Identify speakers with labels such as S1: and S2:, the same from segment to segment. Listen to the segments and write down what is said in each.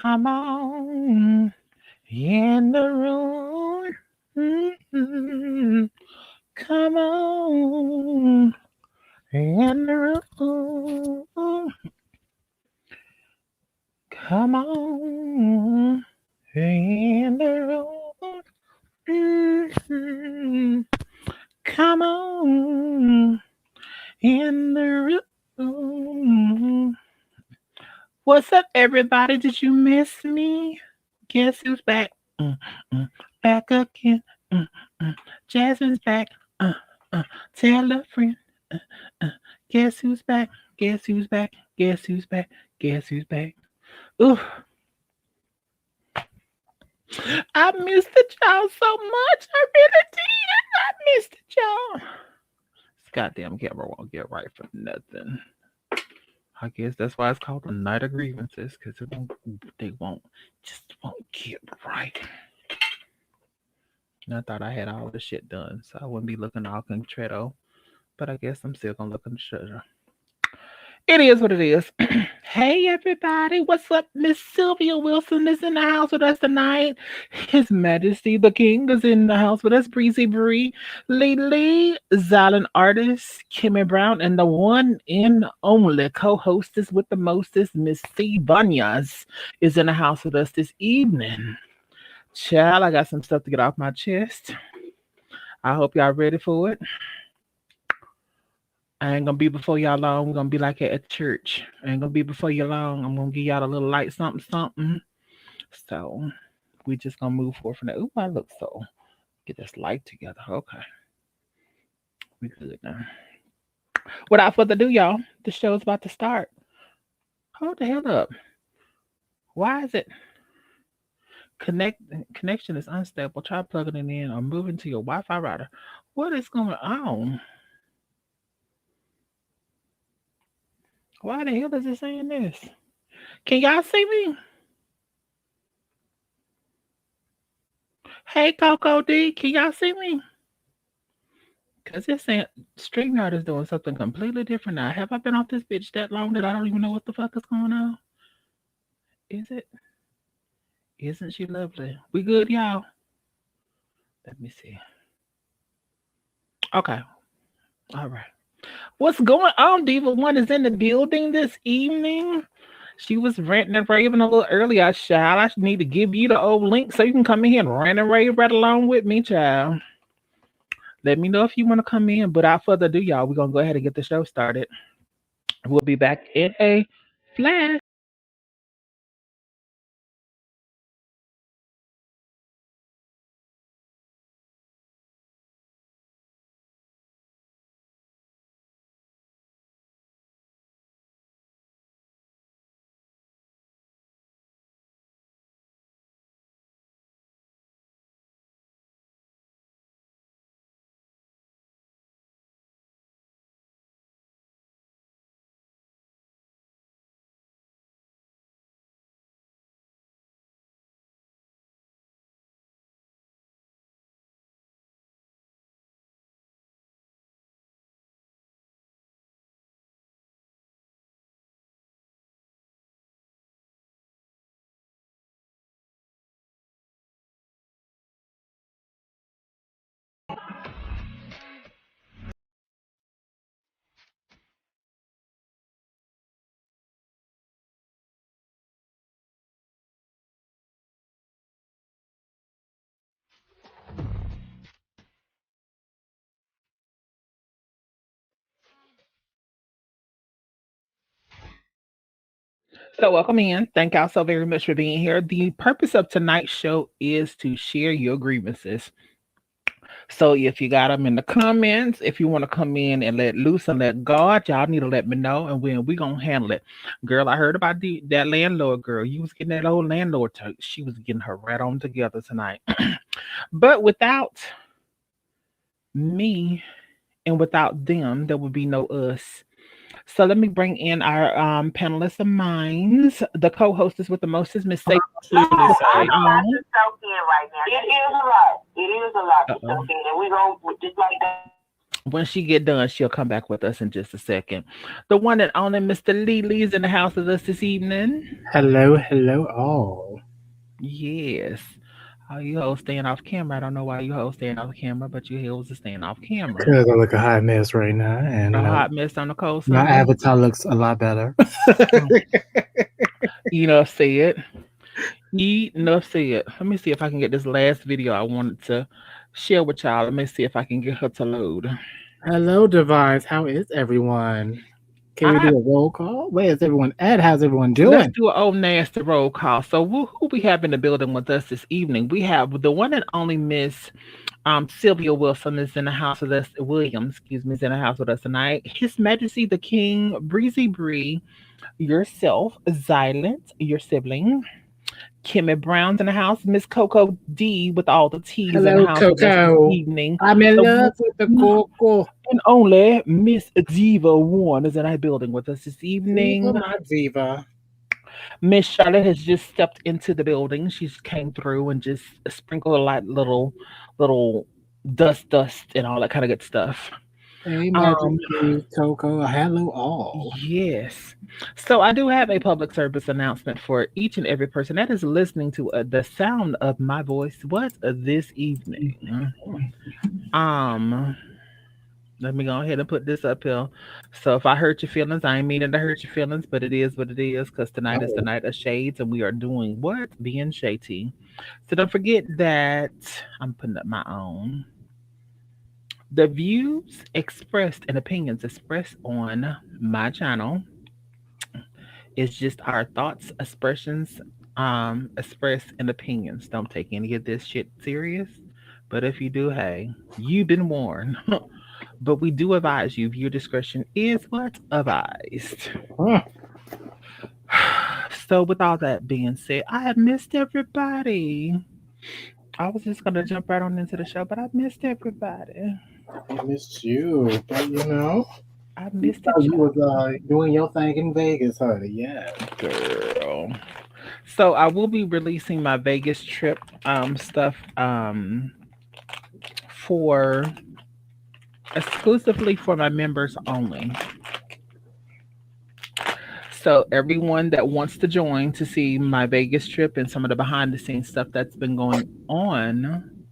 S1: Come on in the room. Mm-mm. Come on in the room. Come on in the room. Mm-mm. Come on in the room. What's up, everybody? Did you miss me? Guess who's back? Mm, mm, back again. Mm, mm. Jasmine's back. Uh, uh. Tell a friend. Uh, uh. Guess who's back? Guess who's back? Guess who's back? Guess who's back? Ooh, I missed the y'all so much. I really did. I missed the y'all. This goddamn camera won't get right for nothing. I guess that's why it's called the night of grievances, because they won't get right. And I thought I had all this shit done, so I wouldn't be looking all contretto. But I guess I'm still gonna look contretto. It is what it is. Hey everybody, what's up? Miss Sylvia Wilson is in the house with us tonight. His Majesty the King is in the house with us. Breezy Bree, Lee, Zalin Artist, Kimmy Brown, and the one and only co-hostess with the mostest, Miss C. Banyas, is in the house with us this evening. Child, I got some stuff to get off my chest. I hope y'all ready for it. I ain't gonna be before y'all long. We're gonna be like at a church. I ain't gonna be before you long. I'm gonna give y'all a little light something. So we just gonna move forward from that. Ooh, I look so get this light together. Okay. We good now. Without further ado, y'all, the show's about to start. Hold the hell up. Why is it connect connection is unstable? Try plugging it in or moving to your Wi-Fi router. What is going on? Why the hell is it saying this? Can y'all see me? Hey Coco D, can y'all see me? Cause it's saying StreamYard is doing something completely different now. Have I been off this bitch that long that I don't even know what the fuck is going on? Is it? Isn't she lovely? We good, y'all? Let me see. Okay. All right. What's going on? Diva One is in the building this evening. She was ranting and raving a little earlier, child. I need to give you the old link so you can come in here and rant and rave right along with me, child. Let me know if you want to come in. But without further ado, y'all, we're gonna go ahead and get the show started. We'll be back in a flash. So, welcome in. Thank y'all so very much for being here. The purpose of tonight's show is to share your grievances. So, if you got them in the comments, if you want to come in and let loose and let God, y'all need to let me know, and we going to handle it. Girl, I heard about that landlord girl. You was getting that old landlord. She was getting her right on together tonight. But without me and without them, there would be no us. So let me bring in our panelists of minds. The co-hostess with the mostest, Miss Sadie.
S2: No,
S1: Please
S2: I
S1: say
S2: got to soak in right now. It is a lot. It is a lot to
S1: uh-oh.
S2: soak in, and we gonna just like that.
S1: When she get done, she'll come back with us in just a second. The one and only Mr. Lee Lee's in the house with us this evening.
S2: Hello, hello, all.
S1: Yes. Oh, you hoes staying off camera. I don't know why you hoes staying off camera, but you hoes are staying off camera.
S2: Because I look a hot mess right now, and
S1: A hot mess on the cold
S2: my
S1: Sunday.
S2: avatar looks a lot better.
S1: Mm. Enough said. Enough said. Let me see if I can get this last video I wanted to share with y'all. Let me see if I can get her to load.
S2: Hello, Devise. How is everyone? Can we
S1: I
S2: do a roll call? Where is everyone at? How's everyone
S1: Let's
S2: doing?
S1: do an old nasty roll call. So who we have in the building with us this evening? We have the one and only Miss Sylvia Wilson is in the house with us. Williams, excuse me, is in the house with us tonight. His Majesty the King, Breezy Bree, yourself, Xylent, your sibling. Kimmy Brown's in the house. Miss Coco D with all the T's in the
S2: Hello,
S1: house with us this
S2: Coco.
S1: evening.
S2: I'm in
S1: The
S2: love
S1: one
S2: with the Coco.
S1: and only Miss Diva One is in our building with us this
S2: Diva,
S1: evening.
S2: my diva.
S1: Miss Charlotte has just stepped into the building. She's came through and just sprinkled a lot little dust and all that kind of good stuff.
S2: Hey,
S1: Um,
S2: Majesty, Coco. Hello, all.
S1: yes. So I do have a public service announcement for each and every person that is listening to the sound of my voice. What this evening? Um, Let me go ahead and put this up here. So if I hurt your feelings, I ain't meaning to hurt your feelings, but it is what it is because tonight is the
S2: Oh,
S1: night of shades and we are doing what? Being shady. So don't forget that I'm putting up my own. The views expressed and opinions expressed on my channel is just our thoughts, expressions, expressed and opinions. Don't take any of this shit serious. But if you do, hey, you've been warned. But we do advise you, viewer discretion is what advised.
S2: huh.
S1: So, with all that being said, I have missed everybody. I was just gonna jump right on into the show, but I missed everybody.
S2: I missed you, but
S1: I
S2: you
S1: missed
S2: thought
S1: it,
S2: you was
S1: y'all.
S2: doing your thing in Vegas, honey. Yeah.
S1: Girl. So I will be releasing my Vegas trip stuff for exclusively for my members only. So everyone that wants to join to see my Vegas trip and some of the behind the scenes stuff that's been going on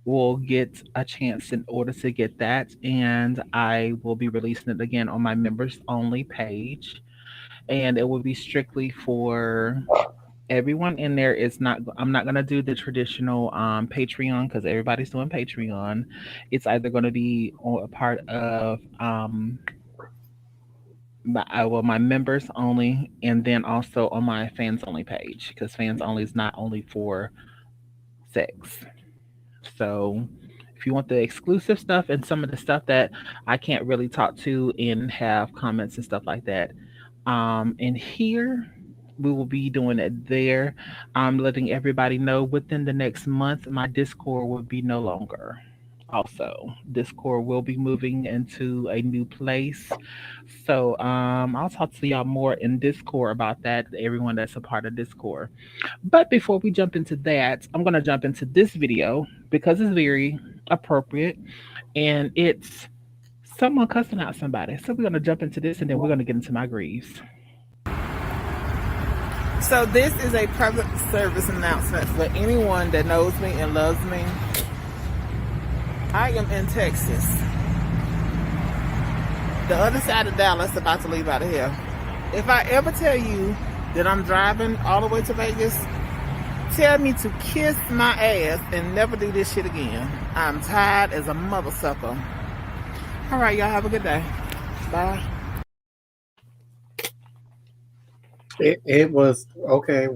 S1: will get a chance in order to get that. And I will be releasing it again on my members only page. And it will be strictly for everyone in there. Is not I'm not gonna do the traditional Patreon because everybody's doing Patreon. It's either gonna be a part of my members only, and then also on my fans only page because fans only is not only for sex. So if you want the exclusive stuff and some of the stuff that I can't really talk to and have comments and stuff like that, and here we will be doing it there. I'm letting everybody know within the next month my Discord will be no longer. Also, Discord will be moving into a new place. So I'll talk to y'all more in Discord about that, everyone that's a part of Discord. But before we jump into that, I'm gonna jump into this video because it's very appropriate and it's someone cussing out somebody. So we're gonna jump into this and then we're gonna get into my grieves. So this is a public service announcement for anyone that knows me and loves me. I am in Texas, the other side of Dallas, about to leave out of here. If I ever tell you that I'm driving all the way to Vegas, tell me to kiss my ass and never do this shit again. I'm tired as a mother sucker. All right, y'all have a good day. Bye.
S2: It was okay.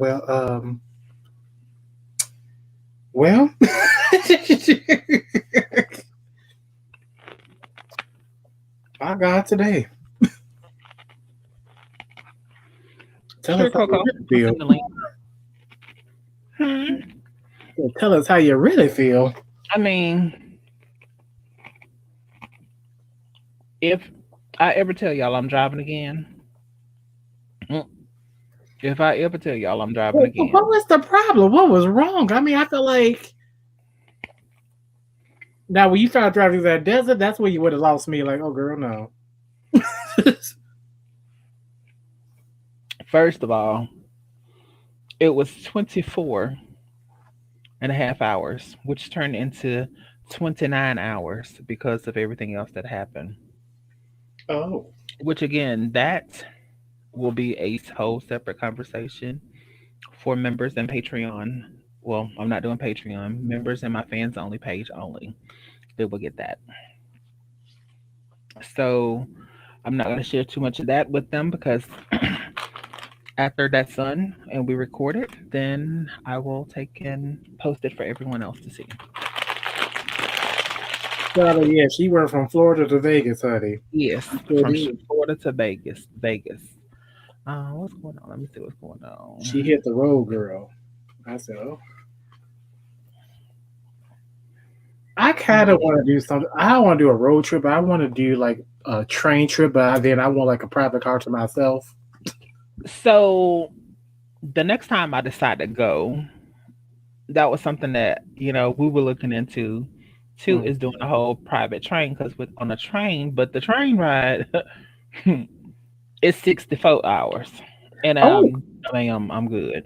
S2: Well. My God, today. Tell
S1: Sure,
S2: us how you
S1: Coco.
S2: really
S1: I'll
S2: feel.
S1: send the link. Hmm.
S2: Tell us how you really feel.
S1: I mean, if I ever tell y'all I'm driving again, mm, if I ever tell y'all I'm driving
S2: What
S1: again,
S2: was the problem? What was wrong? I mean, I feel like Now, when you started driving through that desert, that's where you would have lost me. Like, oh, girl, no.
S1: First of all, it was 24.5 hours, which turned into 29 hours because of everything else that happened.
S2: Oh,
S1: Which, again, that will be a whole separate conversation for members and Patreon. Well, I'm not doing Patreon. Members and my fans only page only. They will get that. So I'm not going to share too much of that with them because after that's done and we record it, then I will take and post it for everyone else to see.
S2: Charlie, yeah, she went from Florida to Vegas, honey.
S1: Yes,
S2: She sure
S1: from
S2: did.
S1: Florida to Vegas. Vegas. What's going on? Let me see what's going on.
S2: She hit the road, girl. I said, oh. I kind of
S1: Yeah.
S2: want to do something. I don't want to do a road trip, but I want to do like a train trip, but then I want like a private car to myself.
S1: So the next time I decide to go, that was something that we were looking into too,
S2: Mm.
S1: is doing a whole private train because with on a train, but the train ride is 64 hours, and
S2: Oh,
S1: I'm good.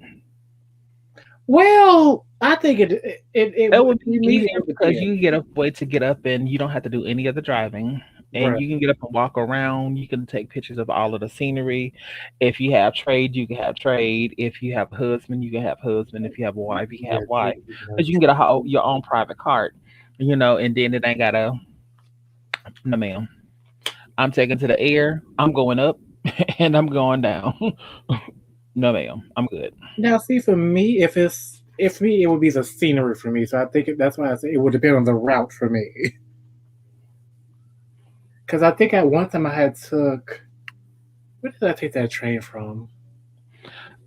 S2: well, I think
S1: It would be
S2: for me it
S1: easier
S2: would
S1: because
S2: depend.
S1: you get a way to get up and you don't have to do any of the driving. And
S2: Right.
S1: you can get up and walk around. You can take pictures of all of the scenery. If you have trade, you can have trade. If you have a husband, you can have husband. If you have a wife, you can
S2: Yeah,
S1: have wife.
S2: true.
S1: Because you can get your own private cart, and then it ain't gotta. No, ma'am. I'm taking to the air. I'm going up, and I'm going down. No, ma'am. I'm good.
S2: Now, see, for me, if me, it would be the scenery for me. So I think that's why I say it would depend on the route for me. Because I think at one time I had took. Where did I take that train from?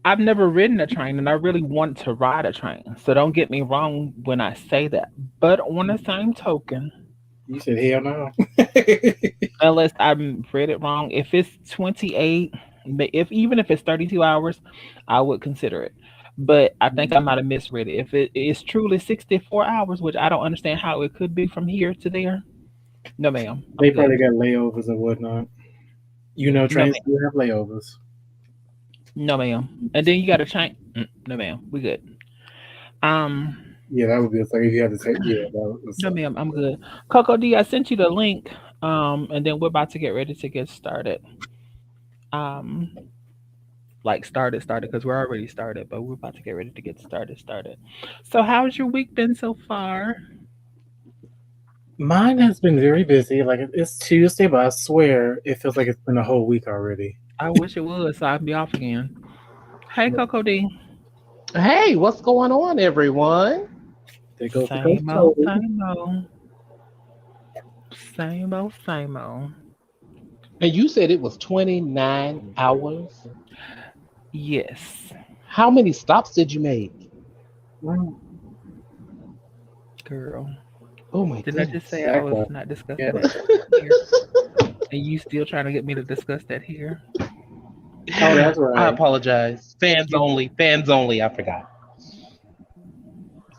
S1: I've never ridden a train and I really want to ride a train. So don't get me wrong when I say that. But on the same token,
S2: You said hell no.
S1: unless I read it wrong, if it's 28, if even if it's 32 hours, I would consider it. But I think I might have misread it. If it is truly 64 hours, which I don't understand how it could be from here to there, no, ma'am,
S2: They
S1: I'm good.
S2: probably got layovers and whatnot. You know,
S1: No,
S2: trains
S1: ma'am.
S2: do have layovers.
S1: No, ma'am. And then you got to change. No, ma'am. We good. Um,
S2: Yeah, that would be a thing if you had to take. Yeah, that was.
S1: no, ma'am. I'm good. Coco D, I sent you the link. And then we're about to get ready to get started. Um, like started because we're already started, but we're about to get ready to get started. So, how's your week been so far?
S2: Mine has been very busy. Like it's Tuesday, but I swear it feels like it's been a whole week already.
S1: I wish it was, so I'd be off again. Hey, Coco D.
S3: Hey, what's going on, everyone?
S2: There goes the coach
S1: Same old,
S2: Cody.
S1: same old, same old, same old.
S3: And you said it was 29 hours.
S1: Yes,
S3: How many stops did you make?
S2: Mm,
S1: girl.
S3: Oh my
S1: Didn't I just say
S3: goodness.
S1: I was
S2: exactly.
S1: not
S2: Yeah.
S1: discussing that here? And you still trying to get me to discuss that here?
S2: Oh, that's
S3: I
S2: right.
S3: apologize. Fans only. Fans only. I forgot.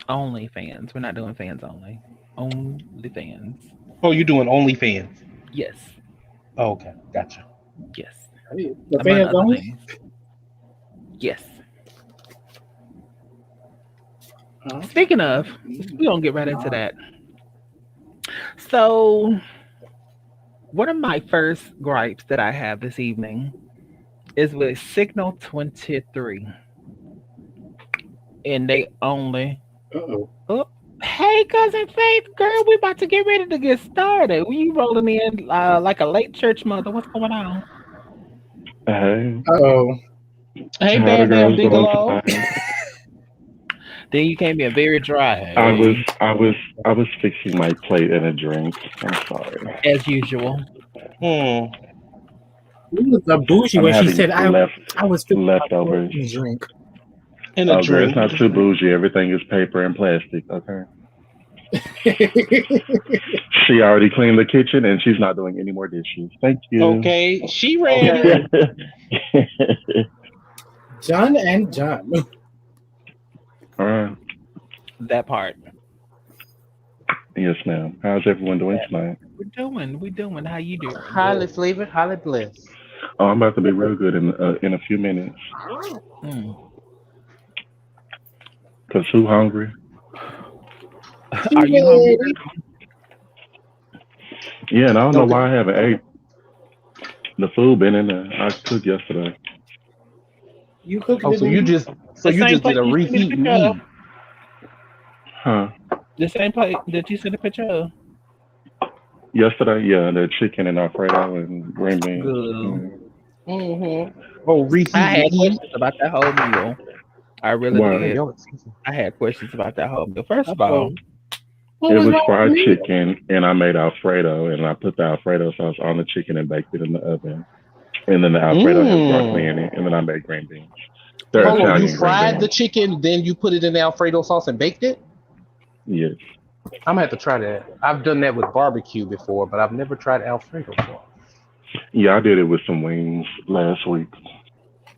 S1: Only fans. We're not doing fans only. Only fans.
S3: Oh, you're doing OnlyFans.
S1: Yes.
S3: Oh, okay, gotcha.
S1: Yes.
S2: Hey, the
S1: Among
S2: fans
S1: other
S2: only.
S1: things. Yes.
S2: Oh,
S1: Speaking of, we're gonna get right into that. So one of my first gripes that I have this evening is with Signal 23. And they only
S2: uh-oh.
S1: oh, hey cousin Faith, girl, we about to get ready to get started. You rolling in like a late church mother. What's going on?
S4: Hey,
S2: Uh-oh.
S3: Hey,
S4: how the
S3: Bam Bam
S4: girls doing
S3: Bigelow.
S4: tonight?
S1: Then you came in very dry.
S4: I was
S1: Hey,
S4: I was I was fixing my plate and a drink. I'm sorry.
S1: as usual.
S3: Hmm.
S2: It was a bougie
S4: I'm
S2: when she
S4: having
S2: said I was fixing my plate
S4: leftovers.
S2: and drink.
S3: And a
S4: Oh, girl, it's
S3: drink.
S4: not too bougie. Everything is paper and plastic. Okay. She already cleaned the kitchen and she's not doing any more dishes. Thank you.
S3: Okay, she
S2: Okay.
S3: ready.
S2: John and John.
S4: All right.
S1: That part.
S4: Yes, ma'am. How's everyone doing tonight?
S1: We're doing. How you doing?
S3: Highly flavored, highly blessed.
S4: Oh, I'm about to be real good in a few minutes.
S1: Mm.
S4: Cause who hungry?
S1: Are you hungry?
S4: Yeah, and I don't know
S3: Okay.
S4: why I haven't ate. The food been in there. I cooked yesterday.
S2: You cooking
S3: Oh,
S2: it in?
S3: so
S1: The
S3: you
S1: same
S3: just
S1: plate
S3: did a
S1: you sent me the
S3: reheat and
S1: picture of.
S3: eat.
S4: Huh?
S1: The same plate that you sent the picture of.
S4: Yesterday, yeah, the chicken and Alfredo and green beans.
S1: Good.
S4: Mm.
S3: Mm-hmm. Oh, reheat
S1: I
S3: and
S1: had
S3: eat.
S1: questions about that whole meal. I really
S4: Why?
S3: Damn,
S1: did.
S3: y'all expensive.
S1: I had questions about that whole meal. First of
S2: Oh,
S1: all,
S2: what
S4: It
S2: was
S4: was
S2: wrong with
S4: fried
S2: me?
S4: chicken, and I made Alfredo, and I put the Alfredo sauce on the chicken and baked it in the oven. And then the Alfredo has broccoli in
S3: Mmm.
S4: it, and then I made green beans. They're
S3: Hold on, you
S4: Italian green
S3: fried the
S4: beans.
S3: chicken, then you put it in the Alfredo sauce and baked it?
S4: Yes.
S3: I'm gonna have to try that. I've done that with barbecue before, but I've never tried Alfredo sauce.
S4: Yeah, I did it with some wings last week,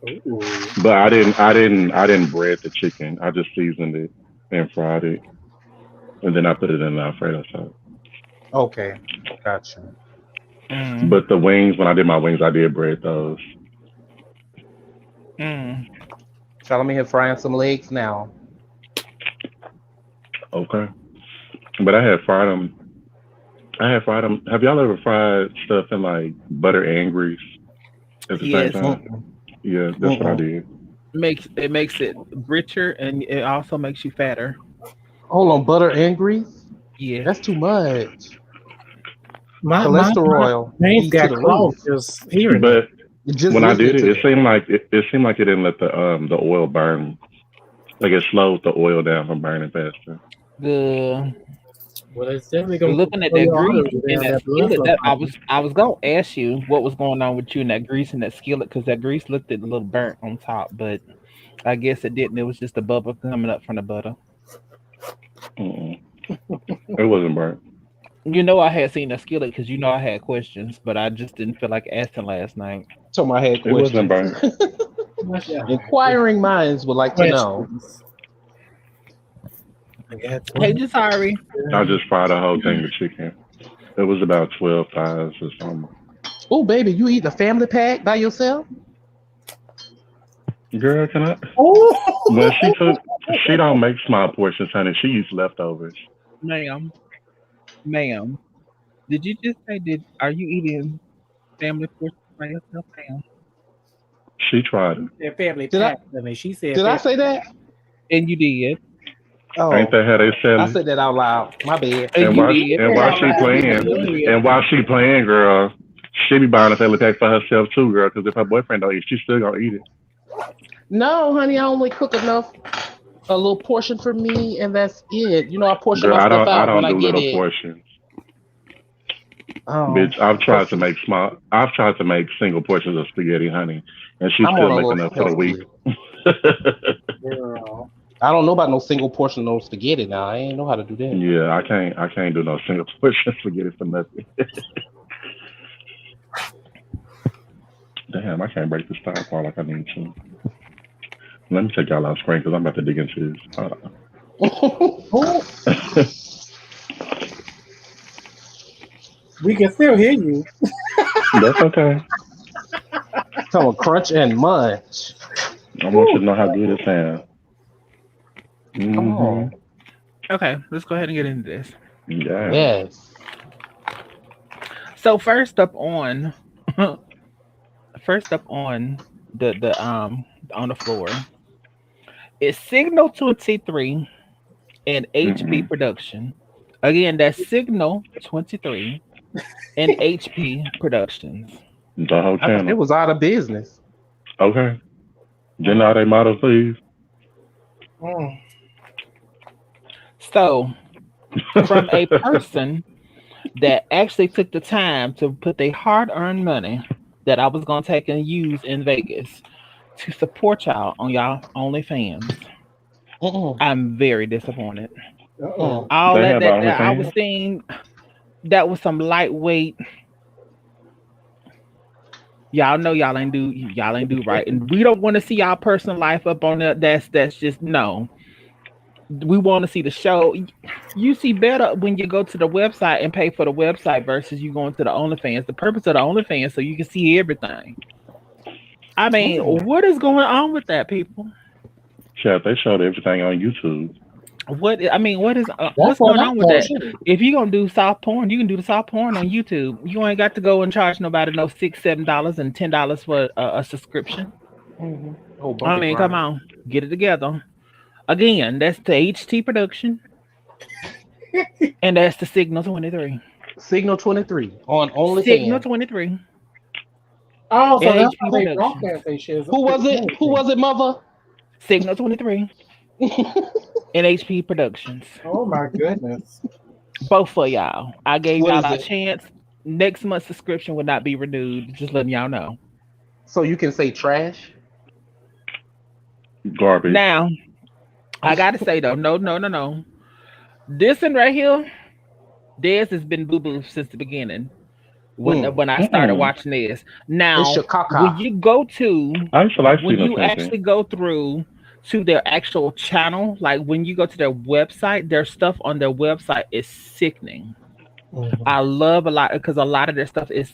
S2: Ooh.
S4: but I didn't bread the chicken. I just seasoned it and fried it, and then I put it in the Alfredo sauce.
S3: Okay, gotcha.
S1: mm,
S4: But the wings, when I did my wings, I did bread those.
S1: mm,
S3: So let me here frying some legs now.
S4: Okay. But I had fried them. I had fried them. Have y'all ever fried stuff in like butter and grease at the same
S1: yes,
S4: time?
S3: Mm-mm.
S4: Yeah, that's what I
S3: Mm-mm.
S4: did.
S1: makes it richer and it also makes you fatter.
S3: Hold on, butter and grease?
S1: Yes.
S3: That's too much.
S2: My
S3: Cholesterol
S2: veins
S3: be to
S2: got
S3: the
S2: clogged
S3: roof.
S2: just hearing that.
S4: But
S3: Just
S4: when I did
S3: listening
S4: it,
S3: to
S4: it
S3: that.
S4: seemed like it seemed like it didn't let the oil burn. Like it slowed the oil down from burning faster.
S1: The
S2: Well, it's definitely gonna
S1: looking at
S2: slow
S1: that
S2: your
S1: grease
S2: arteries
S1: in
S2: down,
S1: that
S2: that blood
S1: skillet,
S2: flow
S1: that
S2: problem.
S1: I was gonna ask you what was going on with you in that grease in that skillet because that grease looked a little burnt on top, but I guess it didn't. It was just the bubble coming up from the butter.
S4: Mm-mm. It wasn't burnt.
S1: You know, I had seen that skillet because you know I had questions, but I just didn't feel like asking last night.
S3: So my head
S4: It wasn't
S3: questions.
S4: burnt.
S2: What's your
S3: Inquiring minds would like to know.
S2: questions? I got
S1: Hey,
S2: 20.
S1: just sorry.
S4: I just fried a whole thing of chicken. It was about 12 thighs or something.
S3: Oh, baby, you eat a family pack by yourself?
S4: Girl, can I? When she
S2: Oh!
S4: cook, she don't make small portions, honey. She eats leftovers.
S1: Ma'am, ma'am, did you just say did are you eating family portion by yourself, ma'am?
S4: She tried it.
S2: That family
S3: Did I
S2: pack. I mean, she said
S3: did I
S2: family
S3: say
S2: pack.
S3: that?
S1: And you did.
S4: Ain't
S3: Oh,
S4: that how they sell
S3: I
S4: it?
S3: said that out loud. My bad.
S1: And you did.
S4: And
S2: Yeah,
S4: while
S2: all
S4: she
S2: right.
S4: playing,
S1: Go ahead.
S4: and while she playing, girl, she be buying a family pack for herself too, girl. Because if her boyfriend don't eat, she still gonna eat it.
S3: No, honey, I only cook enough, a little portion for me, and that's it. You know, I portion
S4: Girl,
S3: my stuff
S4: I
S3: out when
S4: don't
S3: I
S4: do
S3: get
S4: little
S3: it.
S4: portions,
S3: Oh,
S4: bitch. I've
S3: so
S4: tried to make small. I've tried to make single portions of spaghetti, honey, and she
S3: I'm
S4: still
S3: on a
S4: make
S3: little
S4: enough for the
S3: health
S4: week.
S3: kick.
S2: Girl.
S3: I don't know about no single portion of no spaghetti now. I ain't know how to do that.
S4: Yeah, I can't do no single portion spaghetti for nothing. Damn, I can't break this tie apart like I need to. Let me take y'all off screen because I'm about to dig into this.
S2: Oh,
S4: On.
S2: we can still hear you.
S4: That's okay.
S3: Come on, crunch and munch.
S4: I want you
S2: Ooh.
S4: to know how good it sounds.
S3: Come
S4: Hmm.
S3: on.
S1: Okay, let's go ahead and get into this.
S4: Yeah.
S3: Yes.
S1: So first up on the on the floor is Signal 23 and HP
S4: Mm-mm.
S1: Production. Again, that's Signal 23 and HP Productions.
S4: The whole
S3: I thought it
S4: channel.
S3: was out of business.
S4: Okay. Then
S2: Mm,
S4: all they model, please.
S2: mm.
S1: So, from a person that actually took the time to put their hard-earned money that I was gonna take and use in Vegas to support y'all on y'all OnlyFans,
S3: Mm-mm.
S1: I'm very disappointed.
S2: Uh-oh.
S3: Mm.
S1: All
S4: They
S1: that
S4: have
S1: that, that I was
S4: OnlyFans.
S1: seeing that was some lightweight. Y'all know y'all ain't do right, and we don't want to see y'all personal life up on there. That's just no. We want to see the show. You see better when you go to the website and pay for the website versus you going to the OnlyFans. The purpose of the OnlyFans so you can see everything. I mean,
S2: Oh.
S1: what is going on with that, people?
S4: Chat, they showed everything on YouTube.
S1: What is
S2: That's
S1: what's
S2: what
S1: going
S2: I
S1: on with
S2: thought.
S1: that?
S2: Shit.
S1: If you're gonna do soft porn, you can do the soft porn on YouTube. You ain't got to go and charge nobody no $6, $7, and $10 for a subscription.
S3: Mm-hmm. Oh,
S1: I
S3: bumpy
S1: mean, come
S3: grind.
S1: on, get it together. Again, that's the HT production, and that's the Signal 23.
S3: Signal 23 on
S1: Signal
S3: OnlyFans.
S1: 23
S2: Oh, so
S1: and
S2: that's
S1: HP
S2: how they
S1: Productions.
S2: broadcast they shit.
S3: Who was it? Who was it, mother?
S1: Signal 23 and HP Productions.
S2: Oh my goodness.
S1: Both for y'all. I gave
S3: What
S1: y'all
S3: is
S1: a
S3: it?
S1: chance. Next month's subscription will not be renewed. Just letting y'all know.
S3: So you can say trash.
S4: Garbage.
S1: Now, I gotta say though, no. This one right here, this has been boo boo since the beginning. When I started
S4: Mm-mm.
S1: watching this.
S3: It's
S1: Now,
S3: your
S1: when
S3: caca.
S1: you go to
S4: I used to like
S1: when
S4: Signal
S1: you
S4: 23.
S1: actually go through to their actual channel, like when you go to their website, their stuff on their website is sickening.
S2: Mhm.
S1: I love a lot because a lot of their stuff is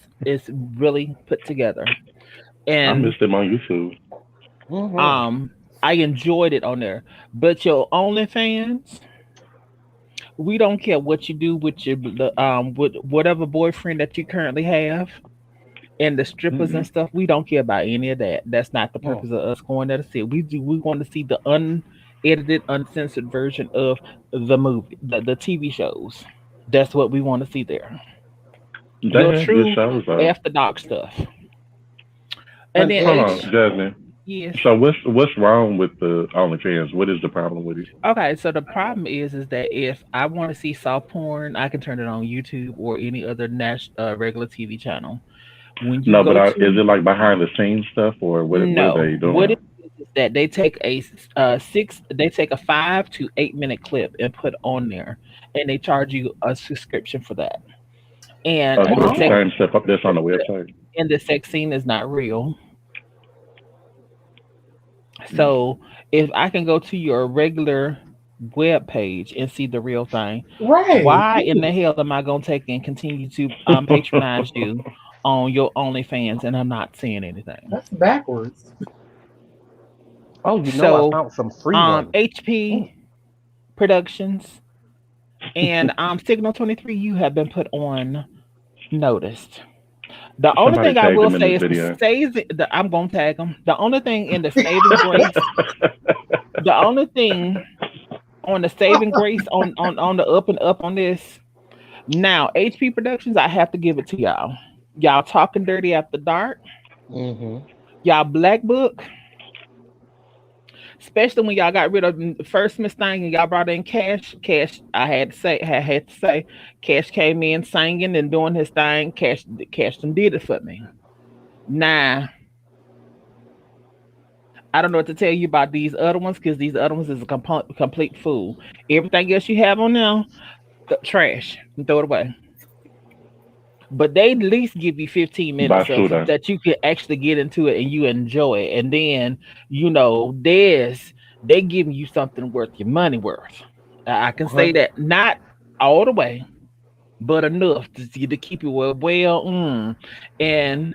S1: really put together.
S4: I
S1: And
S4: missed them on YouTube.
S3: Mm-hmm.
S1: um I enjoyed it on there. But your OnlyFans, we don't care what you do with with whatever boyfriend that you currently have and the strippers and
S4: Mm-mm.
S1: stuff. We don't care about any of that. That's not the
S3: Mm.
S1: purpose of us going there to see it. We want to see the unedited, uncensored version of the movie, the TV shows. That's what we want to see there.
S4: They
S1: Your
S4: had good
S1: true
S4: shows though.
S1: after dark stuff. And
S3: An
S1: then
S4: Hold on,
S1: H,
S3: edge.
S4: Jasmine.
S1: yes.
S4: So what's wrong with the OnlyFans? What is the problem with it?
S1: Okay, so the problem is that if I want to see soft porn, I can turn it on YouTube or any other regular TV channel. When you
S4: No, but
S1: go
S4: is
S1: to
S4: it like behind the scenes stuff or what are
S1: no,
S4: they
S1: what
S4: doing?
S1: it is that they take a 5 to 8 minute clip and put on there, and they charge you a subscription for that. And
S4: Oh, so
S1: the
S4: it's the
S1: sex
S2: Oh.
S4: same stuff up that's on the website.
S1: and the sex scene is not real.
S4: Mm.
S1: So if I can go to your regular web page and see the real thing,
S2: Right.
S1: why in the hell am I gonna take and continue to patronize you on your OnlyFans and I'm not seeing anything?
S2: That's backwards.
S3: Oh, you know I
S1: So
S3: found some free ones. Mm.
S1: HP Productions and Signal 23, you have been put on notice. The only
S4: Somebody
S1: thing I
S4: tagged
S1: will
S4: them in
S1: say
S4: this
S1: is
S4: video.
S1: I'm gonna tag them. The only thing in the saving grace, the only thing on the saving grace on the up and up on this. Now, HP Productions, I have to give it to y'all. Y'all talking dirty after dark.
S3: Mm-hmm.
S1: Y'all Black Book, especially when y'all got rid of the first Miss Thing and y'all brought in Cash. Cash, I had to say, Cash came in singing and doing his thing. Cash done did it for me. Nah, I don't know what to tell you about these other ones because these other ones is a complete fool. Everything else you have on now, trash, and throw it away. But they at least give you 15 minutes of
S4: Basuda.
S1: that you can actually get into it and you enjoy it. And then, they giving you something worth your money worth. I can say that not all the way, but enough to keep you well. And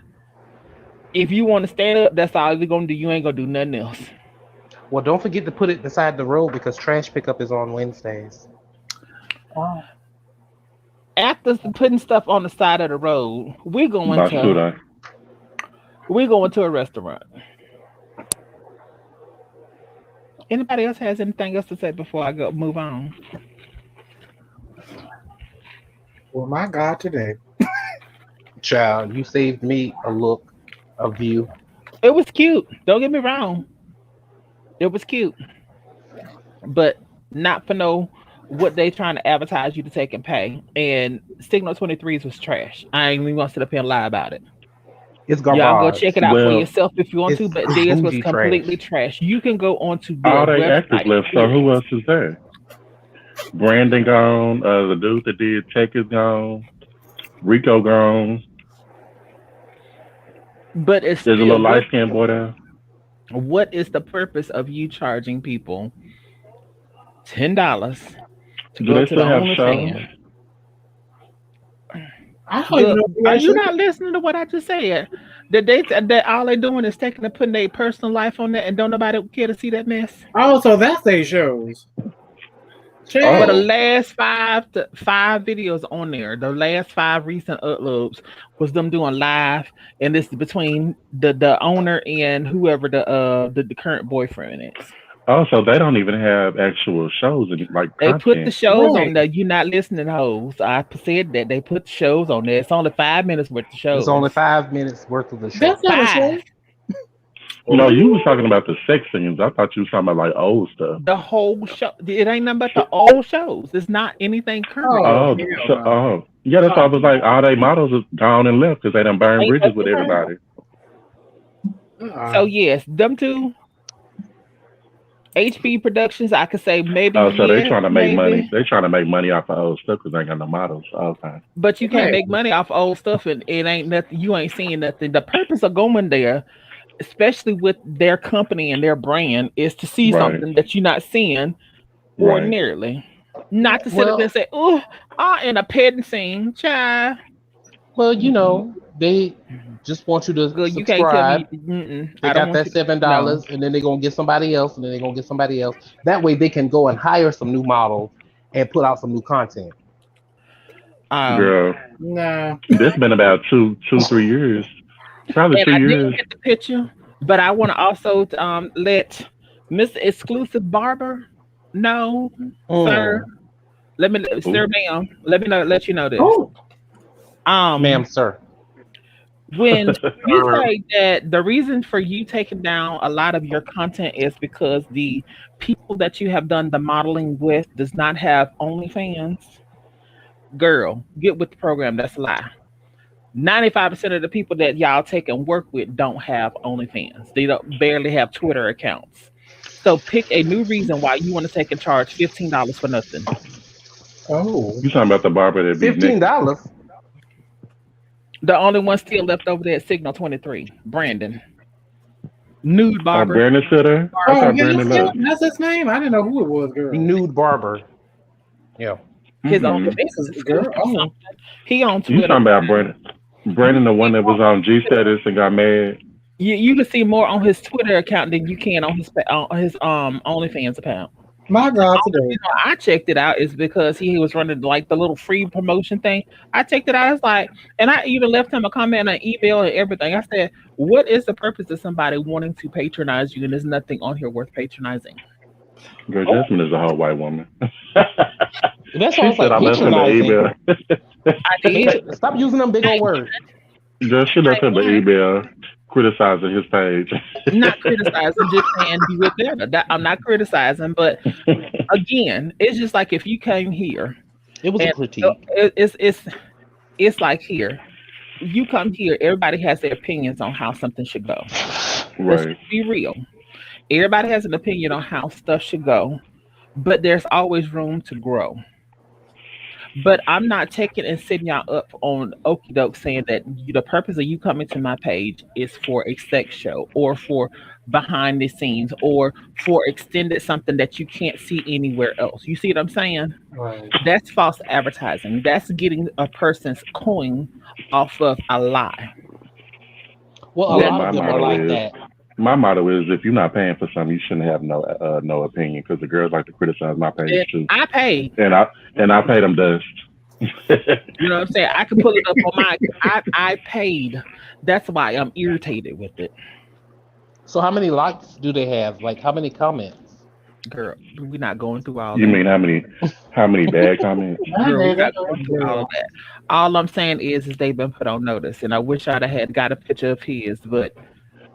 S1: if you want to stand up, that's all you're gonna do. You ain't gonna do nothing else.
S3: Well, don't forget to put it beside the road because trash pickup is on Wednesdays.
S2: Oh.
S1: After putting stuff on the side of the road,
S4: Basuda.
S1: we're going to a restaurant. Anybody else has anything else to say before I go move on?
S2: Well, my God, today.
S3: Child, you saved me a look, a view.
S1: It was cute. Don't get me wrong. It was cute, but not for no what they trying to advertise you to take and pay. And Signal 23's was trash. I ain't even gonna sit up here and lie about it.
S3: It's
S1: Y'all go
S3: garbage.
S1: check it out for
S4: Well,
S1: yourself if you want to,
S3: It's
S1: but theirs was
S3: bougie
S1: completely trash. You can go onto their
S4: all they actors
S1: website.
S4: left. So who else is there? Brandon gone. The dude that did Tech is gone. Rico gone.
S1: But it's
S4: There's a
S1: still
S4: little light skinned boy there.
S1: what is the purpose of you charging people $10 to
S4: Do
S1: go
S4: they
S1: to the
S4: still have shows?
S1: OnlyFans.
S2: I don't even know if we
S1: Are you
S2: actually.
S1: not listening to what I just said? That all they doing is taking and putting their personal life on that, and don't nobody care to see that mess.
S2: Oh, so that's they shows.
S1: For the
S2: Chad.
S4: Oh.
S1: last five videos on there, the last 5 recent uploads was them doing live, and this is between the owner and whoever the current boyfriend is.
S4: Oh, so they don't even have actual shows and like
S1: They put the
S4: content.
S1: shows on
S2: Right.
S1: there. You're not listening, hoes. I said that they put the shows on there. It's only 5 minutes worth of
S3: It's only
S1: shows.
S3: 5 minutes worth of the show.
S2: That's not a show.
S1: Five.
S4: No, you was talking about the sex scenes. I thought you was talking about like old stuff.
S1: The whole show. It ain't nothing but the old shows. It's not anything current.
S2: Oh,
S4: Oh,
S2: hell
S4: so,
S2: no.
S4: yeah, that's why I was like, all they models is gone and left because they done burned
S1: Ain't
S4: bridges with
S1: nothing current.
S4: everybody.
S1: So yes, them two HP Productions. I could say maybe
S4: Oh, so they
S1: yes,
S4: trying to make money.
S1: maybe,
S4: They trying to make money off of old stuff because they ain't got no models. Okay.
S1: but you can't
S2: Right.
S1: make money off old stuff, and it ain't nothing. You ain't seeing nothing. The purpose of going there, especially with their company and their brand, is to see
S4: Right.
S1: something that you're not seeing
S4: Right.
S1: ordinarily. Not to sit up there
S3: Well,
S1: and say, "Oh, in a petting scene, child."
S3: well, you know, they just want you to
S1: Good, you can't tell
S3: subscribe.
S1: me. Mm-mm,
S3: They
S1: I don't
S3: got
S1: want
S3: that
S1: you to. No.
S3: $7, and then they're gonna get somebody else, and then they're gonna get somebody else. That way, they can go and hire some new models and put out some new content.
S1: Um,
S4: Girl,
S2: Nah.
S4: this been about 3 years. Probably
S1: and
S4: two
S1: I did
S4: years.
S1: get the picture, but I want to also let Miss Exclusive Barber know, sir.
S3: Mm.
S1: Let me, sir,
S4: Ooh.
S1: ma'am. Let me know. Let you know this.
S2: Oh.
S3: Ma'am,
S1: Um,
S3: sir.
S1: when you say that the reason for you taking down a lot of your content is because the people that you have done the modeling with does not have OnlyFans, girl, get with the program. That's a lie. 95% of the people that y'all take and work with don't have OnlyFans. They don't barely have Twitter accounts. So pick a new reason why you want to take and charge $15 for nothing.
S2: Oh.
S4: You talking about the barber that beat Nick?
S3: $15.
S1: The only one still left over there at Signal 23, Brandon. Nude barber.
S4: Brandon Sitter. I
S2: Oh,
S4: thought
S2: yeah,
S4: Brandon left.
S2: that's his name. I didn't know who it was, girl.
S3: Nude barber. Yeah.
S1: His own
S4: Mhm.
S1: business.
S2: Girl, oh.
S1: He on
S4: You
S1: Twitter.
S4: talking about Brandon? Brandon, the one that was on G status and got mad.
S1: You can see more on his Twitter account than you can on his OnlyFans account.
S2: My God,
S1: The
S2: today.
S1: reason why I checked it out is because he was running like the little free promotion thing. I checked it out. I was like, and I even left him a comment, an email, and everything. I said, "What is the purpose of somebody wanting to patronize you? And there's nothing on here worth patronizing."
S4: Girl, Jasmine is a whole white woman.
S3: That's
S4: She
S3: why I was
S4: said
S3: like
S4: I left him an
S3: patronizing.
S4: email.
S1: I did.
S3: Stop using them big old words.
S4: Girl, she left him an email criticizing his page.
S1: Not criticizing, just saying do it better. I'm not criticizing, but again, it's just like if you came here
S3: It was a
S1: and
S3: critique.
S1: it's like here. You come here, everybody has their opinions on how something should go. Let's
S4: Right.
S1: be real. Everybody has an opinion on how stuff should go, but there's always room to grow. But I'm not taking and setting y'all up on okie doke saying that the purpose of you coming to my page is for a sex show or for behind the scenes or for extended something that you can't see anywhere else. You see what I'm saying?
S2: Right.
S1: That's false advertising. That's getting a person's coin off of a lie.
S3: Well, a
S4: Well,
S3: lot
S4: my
S3: of them are
S4: motto
S3: like
S4: is
S3: that.
S4: if you're not paying for something, you shouldn't have no opinion because the girls like to criticize my page
S1: And
S4: too,
S1: I paid.
S4: and I pay them dust.
S1: You know what I'm saying? I can pull it up on my. I paid. That's why I'm irritated with it,
S3: So how many likes do they have? Like how many comments?
S1: girl. We're not going through all
S4: You
S1: that.
S4: mean how many bad comments?
S1: Girl, we're
S2: Nowadays,
S1: not going through all of that. All I'm saying is they've been put on notice, and I wish I'd have had got a picture of his, but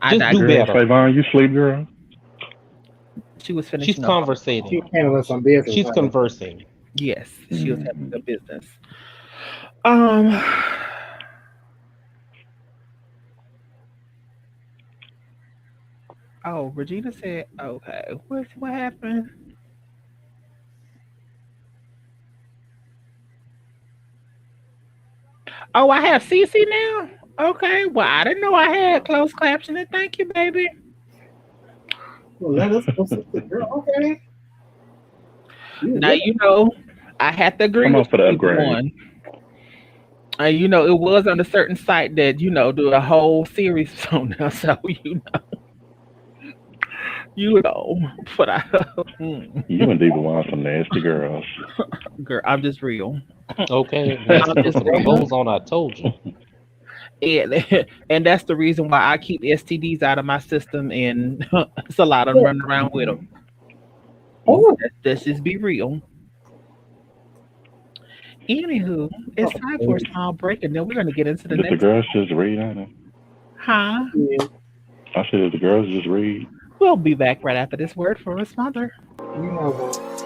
S1: I
S3: Just do
S1: digress.
S4: Girl,
S3: better.
S4: Trayvon, you sleep, girl?
S1: She was
S3: She's
S1: finishing up.
S3: conversating.
S2: she's handling some business.
S3: She's
S2: honey.
S3: conversing.
S1: Yes, she was having
S4: Mm.
S1: the business. Um. Oh, Regina said, "Okay, what happened?" Oh, I have CC now. Okay, well, I didn't know I had closed captioning. Thank you, baby.
S2: Well, let us go see the girl. Okay.
S1: Now you know I had to agree
S4: Come on
S1: with
S4: for
S1: you
S4: the
S1: either
S4: upgrade.
S1: one. You know, it was on a certain site that do a whole series on there. So you know, but I, mm,
S4: You and Diva want some nasty girls.
S1: girl, I'm just real.
S3: Okay, once
S1: I'm
S3: you put
S1: just
S3: some
S1: real,
S3: clothes on, I told you.
S1: and and that's the reason why I keep STDs out of my system, and it's a lot of them running around with them.
S2: Oh,
S1: Let's just be real. Anywho, it's time for a small break, and then we're gonna get into the
S4: Did the
S1: next.
S4: girls just read on it?
S1: Huh?
S2: yeah.
S4: I said, did the girls just read?
S1: We'll be back right after this word from his mother.
S2: You know what?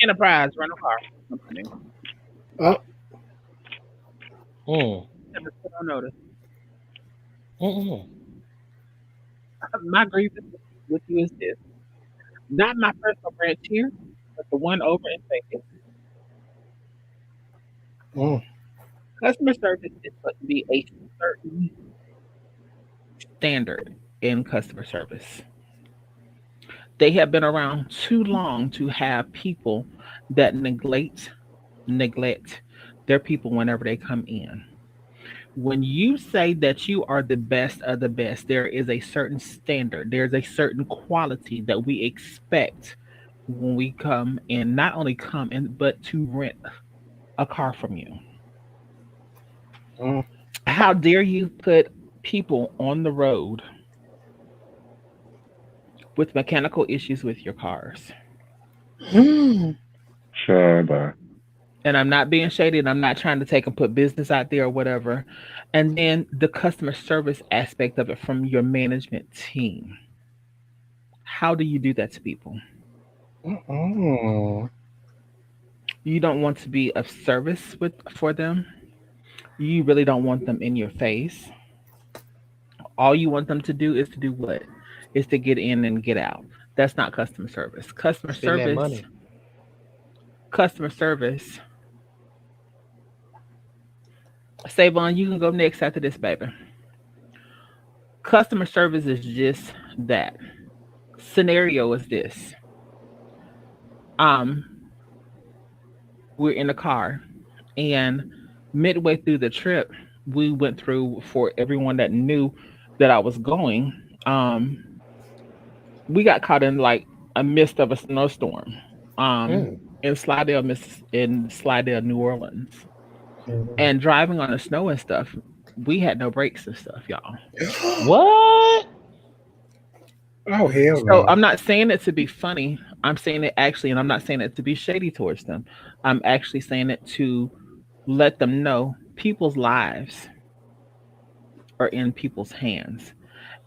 S1: Enterprise, run a car.
S2: Oh,
S3: Mm.
S1: Never put on notice.
S3: Mm-mm.
S1: My grievance with you is this: not my personal branch here, but the one over in Vegas.
S2: mm,
S1: Customer service is supposed to be a certain standard in customer service. They have been around too long to have people that neglect their people whenever they come in. When you say that you are the best of the best, there is a certain standard, there's a certain quality that we expect when we come in, not only come in, but to rent a car from you.
S2: mm,
S1: How dare you put people on the road with mechanical issues with your cars?
S2: mm.
S4: Sure, bye.
S1: And I'm not being shady, and I'm not trying to take and put business out there or whatever. And then the customer service aspect of it from your management team. How do you do that to people?
S2: Mm.
S1: You don't want to be of service with for them. You really don't want them in your face. All you want them to do is to do what? Is to get in and get out. That's not customer service.
S3: Spend that money.
S1: Customer service. Savon, you can go next after this, baby. Customer service is just that. Scenario is this. Um, we're in a car, and midway through the trip, we went through for everyone that knew that I was going. We got caught in like a mist of a snowstorm.
S3: Mm.
S1: In Slidell, New Orleans,
S2: Mm.
S1: and driving on the snow and stuff. We had no brakes and stuff, y'all.
S3: What?
S2: Oh, hell
S1: So
S2: no.
S1: I'm not saying it to be funny. I'm saying it actually, and I'm not saying it to be shady towards them. I'm actually saying it to let them know people's lives are in people's hands.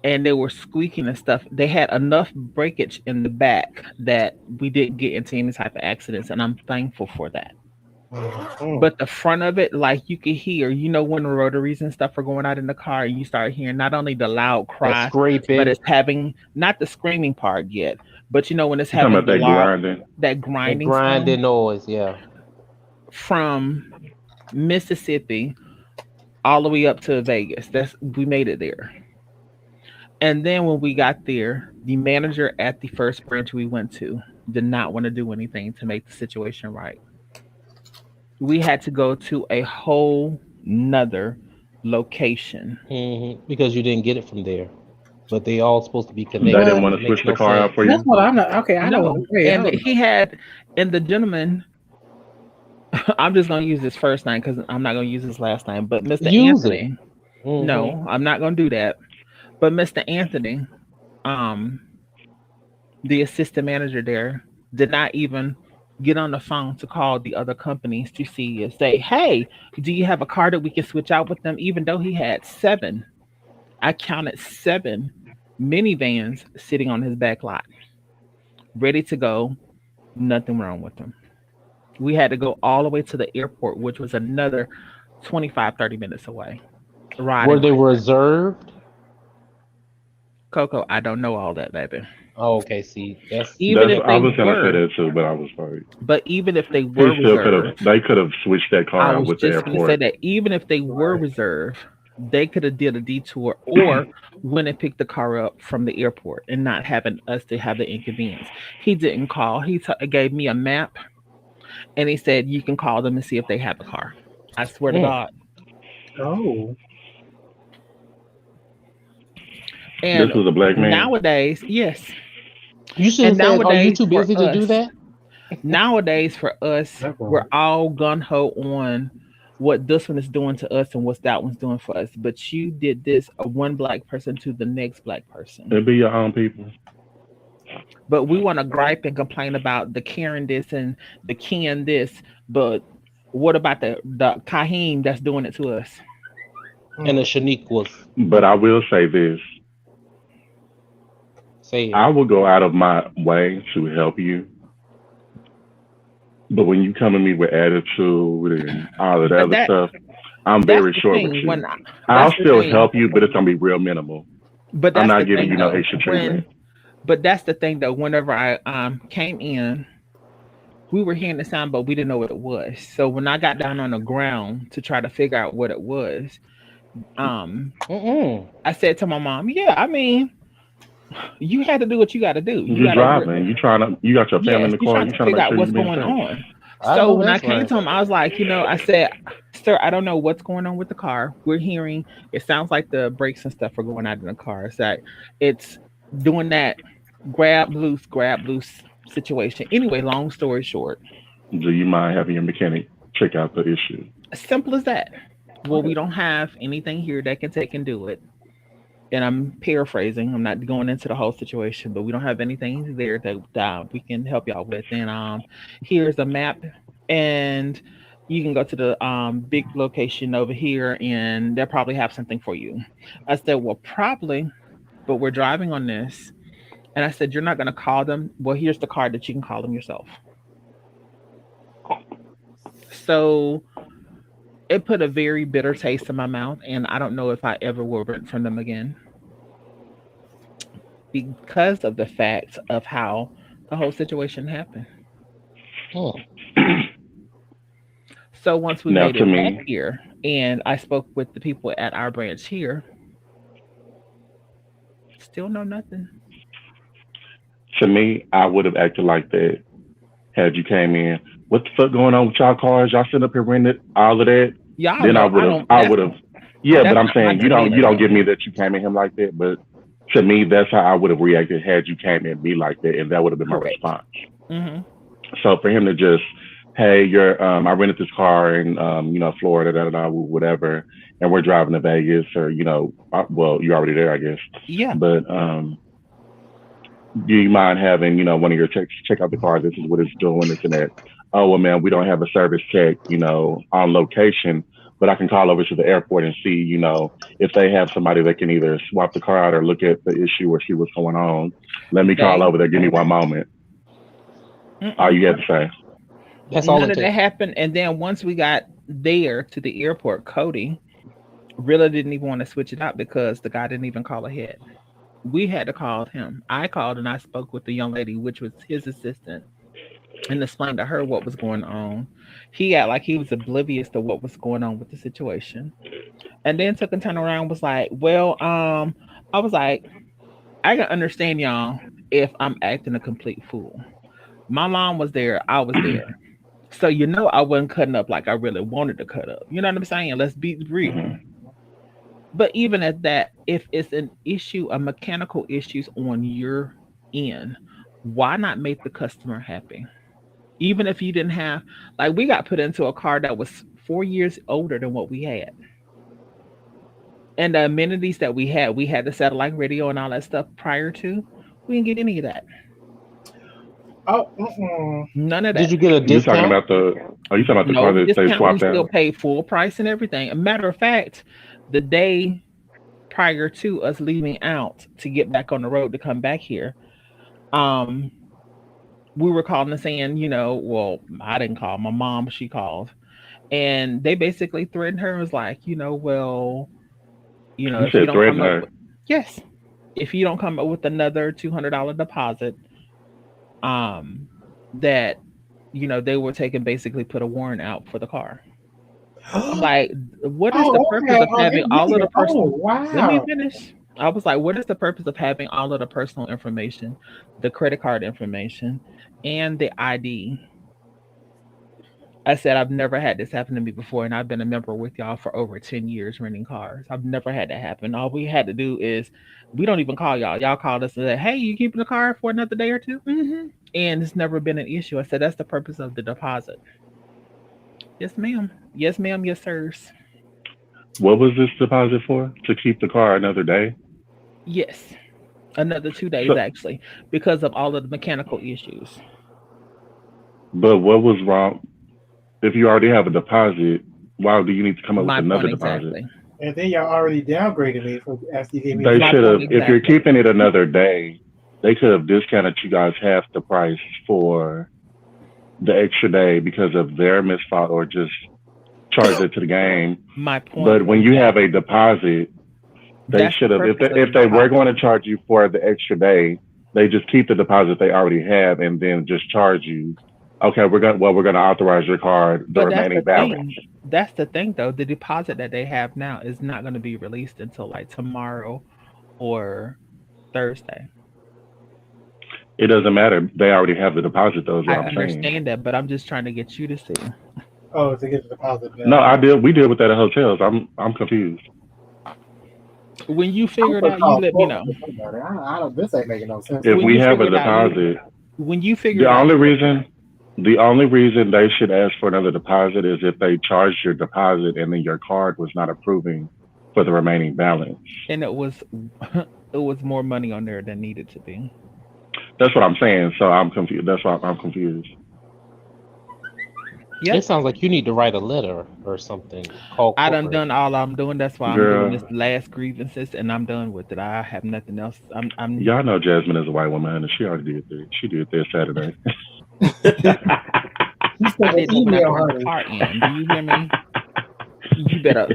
S1: And they were squeaking and stuff. They had enough breakage in the back that we didn't get into any type of accidents, and I'm thankful for that. But the front of it, like you could hear, when the rotaries and stuff are going out in the car, and you start hearing not only the loud
S3: That
S1: cry, but
S3: scraping,
S1: it's having not the screaming part yet, but when it's
S4: You talking
S1: having
S4: about
S1: the
S4: that
S1: loud,
S4: grinding?
S1: that
S3: that
S1: grinding sound
S3: grinding noise. Yeah.
S1: from Mississippi all the way up to Vegas. We made it there. And then when we got there, the manager at the first branch we went to did not want to do anything to make the situation right. We had to go to a whole nother location.
S3: Because you didn't get it from there, but they all supposed to be
S4: They
S3: connected.
S4: didn't
S2: But
S4: want
S3: It
S4: to switch
S3: makes
S4: the
S3: no
S4: car out for
S3: sense.
S2: that's
S4: you.
S2: what I'm not. Okay, I don't.
S1: No.
S2: Wait, I
S1: And
S2: don't
S1: he had, and the gentleman, I'm just going to use his first name because I'm not going to use his last name, but Mr.
S3: Use it.
S1: Anthony.
S3: Hmm
S1: No, I'm not going to do that. But Mr. Anthony, um, the assistant manager there, did not even get on the phone to call the other companies to see and say, hey, do you have a car that we can switch out with them? Even though he had seven, I counted seven minivans sitting on his back lot, ready to go. Nothing wrong with them. We had to go all the way to the airport, which was another 25, 30 minutes away.
S3: Were
S1: Riding
S3: they
S1: like
S3: reserved?
S1: Coco, I don't know all that, baby.
S3: Oh, okay. See, that's
S1: Even if
S4: I
S1: they
S4: was gonna say
S1: were,
S4: that too, but I was like,
S1: but even if they
S4: he
S1: were
S4: still could have.
S1: reserved,
S4: They could have switched that car
S1: I
S4: out
S1: was
S4: with the
S1: just going to say
S4: airport.
S1: that even if they were
S2: right.
S1: reserved, they could have did a detour or went and picked the car up from the airport and not having us to have the inconvenience. He didn't call. Gave me a map and he said you can call them and see if they have a car. I swear to
S3: mm.
S1: God.
S2: Oh,
S4: This
S1: And
S4: was a black man.
S1: nowadays, yes.
S3: You should
S1: And
S3: have said, "Are you
S1: nowadays
S3: too
S1: for
S3: busy to do
S1: us,
S3: that?"
S2: that
S1: we're
S2: one.
S1: all gun ho on what this one is doing to us and what that one's doing for us. But you did this one black person to the next black person.
S4: It be your own people.
S1: But we want to gripe and complain about the Karen this and the Ken this. But what about the Kahim that's doing it to us?
S3: And the Shaniquas
S4: But I will say this:
S3: say it.
S4: I will go out of my way to help you. But when you come at me with attitude and all of the
S1: But
S4: other
S1: that
S4: stuff, I'm
S1: that's
S4: very
S1: the
S4: short with
S1: thing.
S4: you. I'll
S1: That's the
S4: still
S1: thing.
S4: help you, but it's gonna be real minimal.
S1: But
S4: I'm
S1: that's the
S4: not giving
S1: thing
S4: you no
S1: though.
S4: extra treatment.
S1: That's the thing though. Whenever I came in, we were hearing the sound, but we didn't know what it was. So when I got down on the ground to try to figure out what it was, um,
S3: Mm-mm.
S1: I said to my mom, "Yeah, I mean, you had to do what you got to do. You
S4: You
S1: got to
S4: driving, you got your family in
S1: yes,
S4: the
S1: you're
S4: car,
S1: trying
S4: you
S1: to
S4: trying to
S1: figure
S4: make
S1: out
S4: sure you
S1: what's
S4: being
S1: going
S4: safe.
S1: on."
S3: I
S1: So
S3: know
S1: when I
S3: that's
S1: came
S3: right.
S1: to him, I was like, I said, "Sir, I don't know what's going on with the car. We're hearing it sounds like the brakes and stuff are going out in the car. It's like it's doing that grab loose situation." Anyway, long story short,
S4: Do you mind having your mechanic check out the issue?
S1: simple as that. Well, we
S2: Okay.
S1: don't have anything here that can take and do it. And I'm paraphrasing. I'm not going into the whole situation, but we don't have anything there that we can help y'all with. And here's a map, and you can go to the big location over here, and they'll probably have something for you. I said, well, probably, but we're driving on this. And I said, you're not going to call them. Well, here's the card that you can call them yourself. So it put a very bitter taste in my mouth, and I don't know if I ever will rent from them again because of the fact of how the whole situation happened.
S3: Mm.
S1: So once we
S4: Now,
S1: made
S4: to
S1: it back
S4: me,
S1: here and I spoke with the people at our branch here, still know nothing.
S4: I would have acted like that had you came in. What the fuck going on with y'all cars? Y'all sitting up here renting all of that?
S1: Y'all
S4: Then
S1: know I don't
S4: I would have. Yeah, but
S1: that's
S4: I'm
S1: not my
S4: saying you
S1: demeanor
S4: don't
S1: though.
S4: give me that you came at him like that. But to me, that's how I would have reacted had you came at me like that, and that would have been my
S1: Correct.
S4: response.
S1: Hmm.
S4: So for him to just, hey, I rented this car in Florida, whatever, and we're driving to Vegas, or well, you're already there, I guess.
S1: Yeah.
S4: But do you mind having one of your techs check out the car? This is what it's doing, this and that. Oh well, man, we don't have a service tech, on location, but I can call over to the airport and see, if they have somebody that can either swap the car out or look at the issue or see what's going on. Let me call
S1: They
S4: over there. Give me one moment. All
S1: mm-mm.
S4: you have to say.
S3: That's all
S1: None
S3: it
S1: of that
S3: takes.
S1: happened. And then once we got there to the airport, Cody really didn't even want to switch it out because the guy didn't even call ahead. We had to call him. I called and I spoke with the young lady, which was his assistant, and explained to her what was going on. He got like he was oblivious to what was going on with the situation. And then took and turned around and was like, well, I was like, I can understand y'all if I'm acting a complete fool. My mom was there, I was there. So I wasn't cutting up like I really wanted to cut up. You know what I'm saying? Let's be real.
S4: Hmm.
S1: But even at that, if it's an issue, a mechanical issues on your end, why not make the customer happy? Even if you didn't have, like, we got put into a car that was 4 years older than what we had. And the amenities that we had the satellite radio and all that stuff prior to, we didn't get any of that.
S2: Oh, mm-mm.
S1: None of
S3: Did
S1: that.
S3: you get a
S4: You talking
S3: discount?
S4: about the? Are you talking about the car
S1: No
S4: that they
S1: discount. We
S4: swapped
S1: still
S4: out?
S1: paid full price and everything. A matter of fact, the day prior to us leaving out to get back on the road to come back here, um, we were calling and saying, well, I didn't call. My mom, she called. And they basically threatened her and was like, well,
S4: You
S1: if you
S4: said
S1: don't
S4: threaten
S1: come up
S4: her.
S1: with, yes, if you don't come up with another $200 deposit, um, that, they were taking basically put a warrant out for the car. I'm like, what is the
S2: Oh,
S1: purpose
S2: okay.
S1: of
S2: Oh,
S1: having
S2: they
S1: all of
S2: mean
S1: the
S2: it. Oh,
S1: personal? Let me
S2: wow.
S1: finish. I was like, what is the purpose of having all of the personal information, the credit card information, and the ID? I said, I've never had this happen to me before, and I've been a member with y'all for over 10 years renting cars. I've never had that happen. All we had to do is we don't even call y'all. Y'all called us and said, hey, you keeping the car for another day or 2? And it's never been an issue. I said, that's the purpose of the deposit. Yes, ma'am. Yes, ma'am. Yes, sirs.
S4: What was this deposit for? To keep the car another day?
S1: Yes. Another 2 days,
S4: So,
S1: actually, because of all of the mechanical issues.
S4: but what was wrong? If you already have a deposit, why do you need to come up with
S1: My point
S4: another deposit?
S1: exactly.
S2: And then y'all already downgraded me for after you gave me a
S4: They
S1: My
S4: should
S2: discount.
S1: point
S4: have. If you're
S1: exactly.
S4: keeping it another day, they could have discounted you guys half the price for the extra day because of their misfault or just charged it to the game.
S1: My point
S4: But when you have a
S1: exactly.
S4: deposit, they
S1: That's the
S4: should have.
S1: purpose of the
S4: If they were
S1: deposit.
S4: going to charge you for the extra day, they just keep the deposit they already have and then just charge you. Okay, we're gonna authorize your card the
S1: But that's the
S4: remaining balance.
S1: thing. That's the thing, though. The deposit that they have now is not going to be released until like tomorrow or Thursday.
S4: It doesn't matter. They already have the deposit though, is
S1: I
S4: what I'm saying.
S1: understand that, but I'm just trying to get you to see.
S2: Oh, to get the deposit
S4: No,
S2: back.
S4: we deal with that at hotels. I'm confused.
S1: When you
S2: I'm
S1: figure it
S2: gonna
S1: out, you
S2: call
S1: let me know.
S2: corporate about it. I don't. This ain't making no sense to
S4: If
S1: When
S2: me.
S4: we
S1: you
S4: have a
S1: figure it out, you
S4: deposit,
S1: when you figure
S4: the
S1: it out,
S4: only
S1: you let me know.
S4: reason the only reason they should ask for another deposit is if they charged your deposit and then your card was not approving for the remaining balance.
S1: And it was it was more money on there than needed to be.
S4: That's what I'm saying. So I'm confused. That's why I'm confused.
S3: It
S1: Yep.
S3: sounds like you need to write a letter or something. Call
S1: I done
S3: corporate.
S1: done all I'm doing. That's why I'm doing this
S4: Girl,
S1: last grievances, and I'm done with it. I have nothing else. I'm.
S4: y'all know Jasmine is a white woman and she already did this. She did this Saturday.
S2: She
S1: I
S2: sent an
S1: didn't even have to
S2: email,
S1: bring the
S2: honey.
S1: car in. Do you hear me? You better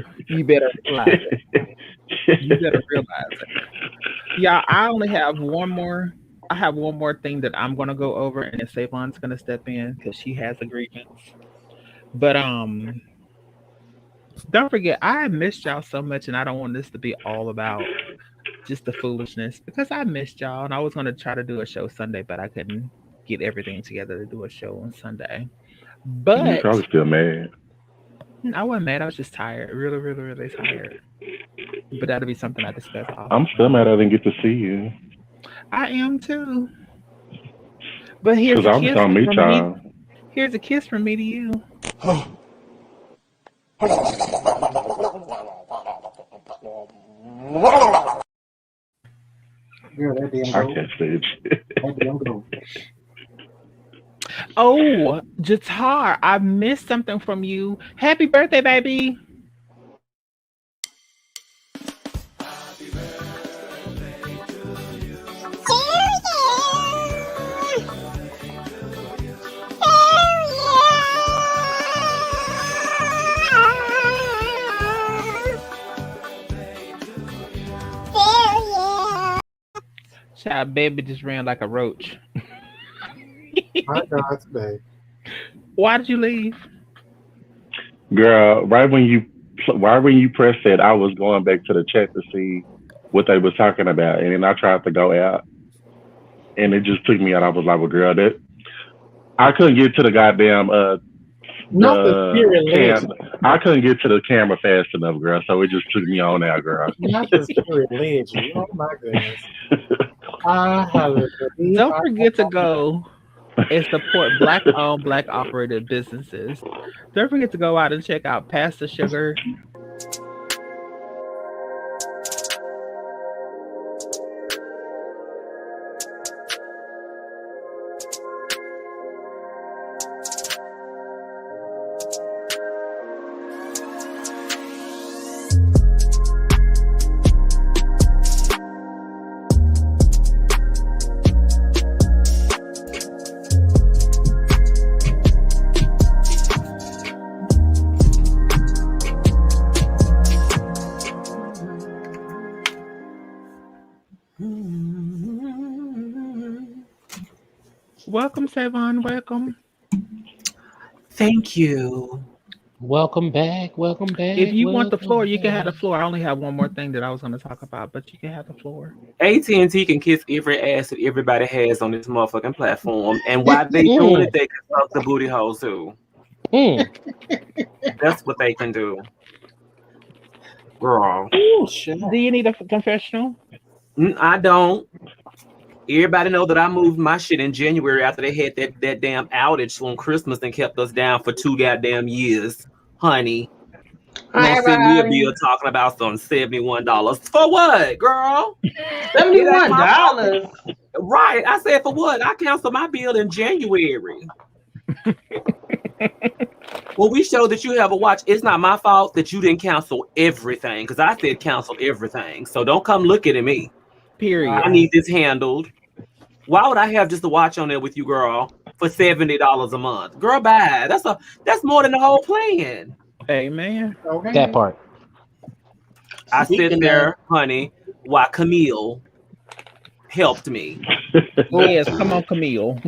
S1: realize it. You better realize it. Yeah, I only have one more. I have one more thing that I'm gonna go over, and then Savon's gonna step in because she has a grievance. But don't forget, I missed y'all so much, and I don't want this to be all about just the foolishness because I missed y'all, and I was gonna try to do a show Sunday, but I couldn't get everything together to do a show on Sunday.
S4: You
S1: But
S4: probably still mad.
S1: I wasn't mad. I was just tired, really, really, really tired. But that'll be something I discuss
S4: I'm still
S1: offline.
S4: mad I didn't get to see you
S1: I am too. But
S4: because
S1: here's a
S4: I was
S1: kiss
S4: gonna meet
S1: from me.
S4: y'all.
S1: Here's a kiss from me to you.
S2: Girl, that damn
S4: I
S2: goat.
S4: can't stage.
S2: That damn goat.
S1: Oh, Jatar, I missed something from you. Happy birthday, baby. Child, baby just ran like a roach.
S2: My God, today.
S1: Why did you leave?
S4: Girl, right when you pressed it, I was going back to the chat to see what they was talking about, and then I tried to go out, and it just took me out. I was like, "Well, girl, that I couldn't get to the goddamn
S2: Not the
S4: the
S2: spirit
S4: cam.
S2: legend.
S4: I couldn't get to the camera fast enough, girl. So it just took me on out, girl.
S2: Not the spirit legend. Oh my goodness. I hallelujah.
S1: Don't forget to go and support Black-owned, Black-operated businesses. Don't forget to go out and check out Pastor Sugar. Welcome, Savon. Welcome.
S5: Thank you.
S3: Welcome back. Welcome back.
S1: If you want the floor,
S3: welcome
S1: you can have the
S3: back.
S1: floor. I only have one more thing that I was going to talk about, but you can have the floor.
S5: AT&T can kiss every ass that everybody has on this motherfucking platform, and while they doing it, they can suck the booty holes too.
S3: Mm.
S5: That's what they can do, girl.
S2: Oh shit.
S1: Do you need a confessional?
S5: I don't. Everybody know that I moved my shit in January after they had that damn outage on Christmas and kept us down for 2 goddamn years, honey.
S6: Hi,
S5: Don't send me a
S6: everybody.
S5: bill talking about some $71 for what, girl? It ain't
S6: $71.
S5: my fault. Right? I said for what? I canceled my bill in January. Well, we showed that you have a watch. It's not my fault that you didn't cancel everything because I said cancel everything. So don't come looking at me.
S1: Period.
S5: I need this handled. Why would I have just a watch on there with you, girl, for $70 a month? Girl, bye. That's more than the whole plan.
S1: Amen.
S2: Okay.
S3: That part.
S5: I sit
S6: Speaking
S5: there, honey, while Camille helped me.
S1: Yes, come on, Camille.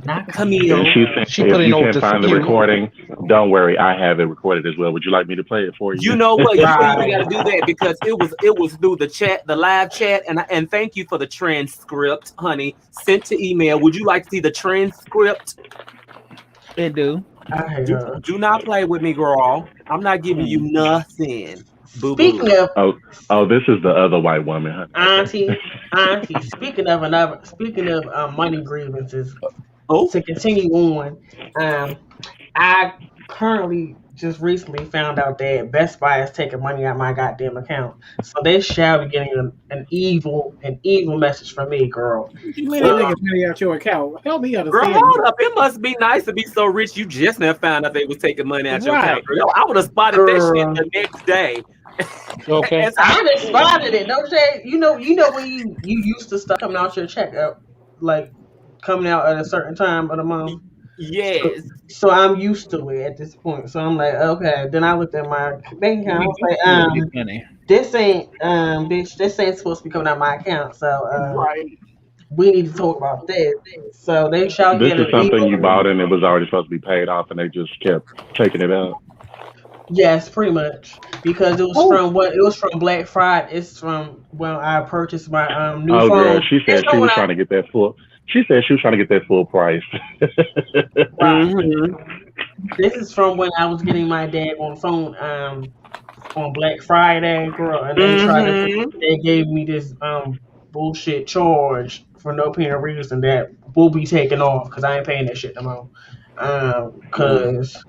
S6: Not
S5: Camille.
S4: And she said,
S3: She
S4: if
S3: put in
S4: you
S3: over
S4: can't
S3: to
S4: find the
S3: you.
S4: recording, don't worry, I have it recorded as well. Would you like me to play it for you?
S5: You know what? You
S6: Right.
S5: ain't got to do that because it was through the chat, the live chat, and thank you for the transcript, honey. Sent to email. Would you like to see the transcript?
S1: They do.
S6: I hate her.
S5: Do not play with me, girl. I'm not giving you nothing, boo
S6: Speaking
S5: boo.
S6: of
S4: Oh, this is the other white woman, huh?
S6: auntie. Speaking of money grievances.
S5: Oh,
S6: To continue on, I currently just recently found out that Best Buy is taking money out of my goddamn account. So they shall be getting an evil message from me, girl.
S2: What you mean they taking money out your account? Help me
S5: girl,
S2: understand.
S5: hold up. It must be nice to be so rich. You just never found out they was taking money out your
S1: Right.
S5: account. Girl, I would have spotted that shit
S6: Girl.
S5: the next day.
S3: Okay.
S5: As
S6: I just spotted it. Don't say you know when you used to stuff coming out your check like coming out at a certain time of the month.
S5: Yes.
S6: So I'm used to it at this point. So I'm like, okay. Then I looked at my bank account. I was like,
S1: Money.
S6: this ain't bitch, this ain't supposed to be coming out of my account. So
S5: Right.
S6: we need to talk about that. So they shall
S4: This
S6: get
S4: is
S6: an
S4: something
S6: email.
S4: you bought and it was already supposed to be paid off, and they just kept taking it out.
S6: Yes, pretty much. Because it was from Black Friday. It's from when I purchased my new
S4: Oh,
S6: phone.
S4: girl, she said
S6: It's
S4: she
S6: from
S4: was
S6: when
S4: trying to get that full. She said she was trying to get that full price.
S5: Mm-hmm.
S6: This is from when I was getting my dad on phone on Black Friday, girl, and they gave me this bullshit charge for no apparent reason that will be taken off because I ain't paying that shit no more. Cause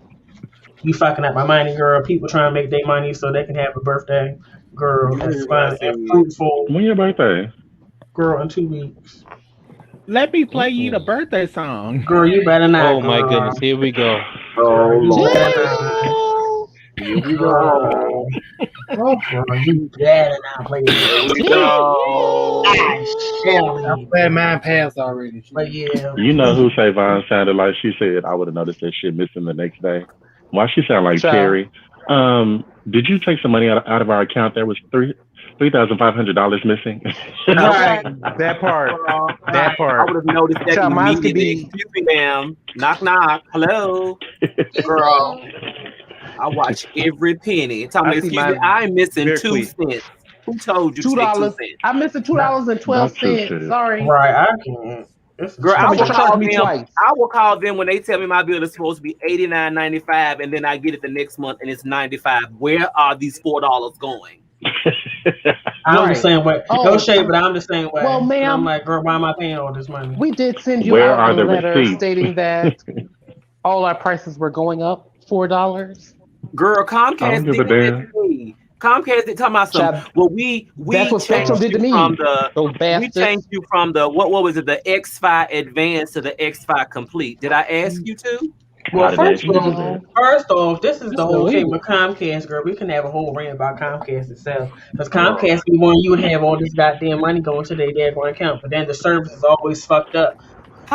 S6: you fucking up my money, girl. People trying to make their money so they can have a birthday, girl. That's fun and fruitful,
S4: When your birthday?
S6: girl. In 2 weeks,
S1: Let me play you the birthday song.
S6: girl. You better not.
S3: Oh my
S6: girl.
S3: goodness. Here we go.
S6: Girl, you
S5: Lord.
S6: better not.
S2: Here we go.
S6: Girl. Oh, girl, you better not play this.
S5: No.
S6: I shall
S2: I'm
S6: leave.
S2: glad mine passed already.
S6: But yeah.
S4: You know who Savon sounded like? She said, I would have noticed that shit missing the next day. Why she sound like
S3: Child.
S4: Terry? Did you take some money out of our account? There was $3,500 missing.
S6: Right.
S3: That part. That
S5: I
S3: part.
S5: would have noticed that
S3: Child, mine could
S5: immediately.
S3: be.
S5: Excuse me, ma'am. Knock, knock. Hello, girl. I watch every penny. Tell me,
S3: I see
S5: excuse me,
S3: mine
S5: I'm missing
S3: very
S5: 2
S3: quick.
S5: cents. Who told you to take 2
S3: $2.
S5: cents?
S3: I'm missing $2.12.
S4: Not 2 cents.
S3: Sorry.
S6: Right. I can't. This is
S5: Girl, I
S3: Somebody
S5: will
S6: too much.
S3: charged
S5: call
S3: me
S5: them.
S3: twice.
S5: I will call them when they tell me my bill is supposed to be $89.95, and then I get it the next month and it's 95. Where are these $4 going?
S6: I'm the
S3: Right.
S6: same way.
S3: Oh.
S6: No shade, but I'm the same way.
S3: Well,
S6: And I'm
S3: ma'am,
S6: like, girl, why am I paying all this money?
S3: we did send you
S4: Where
S3: out
S4: are
S3: a
S4: the
S3: letter
S4: receipts?
S3: stating that all our prices were going up $4.
S5: Girl,
S4: I don't
S5: Comcast
S4: give a
S5: did that
S4: damn.
S5: to me. Comcast did talking about some.
S3: Child,
S5: Well, we
S3: that's what Spectrum
S5: changed
S3: did to
S5: you
S3: me.
S5: from the
S3: Those
S5: we
S3: bastards.
S5: changed you from the what was it, the X5 Advanced to the X5 Complete. Did I ask you to?
S6: Well,
S4: I didn't
S6: first
S4: ask you to do
S6: off,
S4: that.
S6: this is
S3: That's
S6: the whole thing
S3: illegal.
S6: with Comcast, girl. We can have a whole rant about Comcast itself. Because Comcast be wanting you to have all this goddamn money going to their daggone account, but then the service is always fucked up.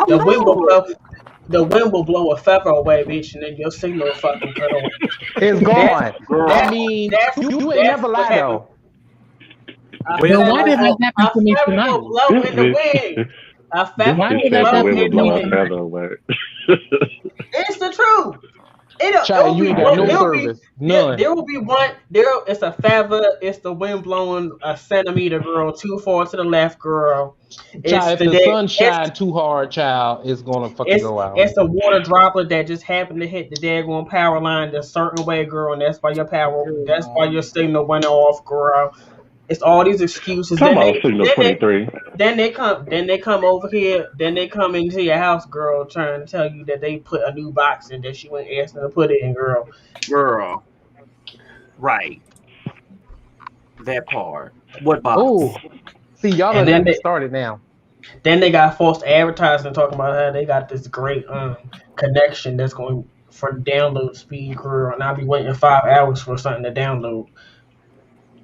S6: The wind will
S5: Hello.
S6: blow a feather away, bitch, and then your signal will fucking cut off.
S3: It's
S6: That's
S3: gone.
S5: Girl.
S3: I mean,
S6: that's
S3: you ain't
S6: that's
S3: never
S6: what
S3: lie
S6: happened.
S3: though.
S6: A
S1: Well,
S6: feather
S1: why did that
S6: will
S1: happen to me
S6: a feather
S1: tonight?
S6: will blow
S4: This
S6: in the
S4: bitch,
S6: wind. A
S4: this
S6: feather
S1: Why
S4: bitch
S1: did
S6: will
S1: that
S4: said the
S6: blow
S1: happen
S4: wind
S1: to
S4: will
S6: in the
S1: me
S4: blow a
S6: wind.
S1: tonight?
S4: feather away.
S6: It's the truth.
S3: Child, you ain't got no
S6: There will be
S3: service. None.
S6: there will be one it's a feather, it's the wind blowing a centimeter, girl, too far to the left, girl. It's
S3: Child, if
S6: the
S3: the
S6: day
S3: sun shine too hard, child, it's gonna fucking go out.
S6: it's a water droplet that just happened to hit the daggone power line a certain way, girl, and that's why your signal went off, girl. It's all these excuses.
S4: Come on, Signal 23.
S6: Then they come over here. Then they come into your house, girl, trying to tell you that they put a new box in that she went asking to put it in, girl.
S5: Girl. Right. That part. What box?
S3: Oh, see, y'all
S6: And
S3: done
S6: then
S3: got me
S6: they
S3: started now.
S6: then they got false advertising talking about how they got this great connection that's going for download speed, girl, and I'll be waiting 5 hours for something to download.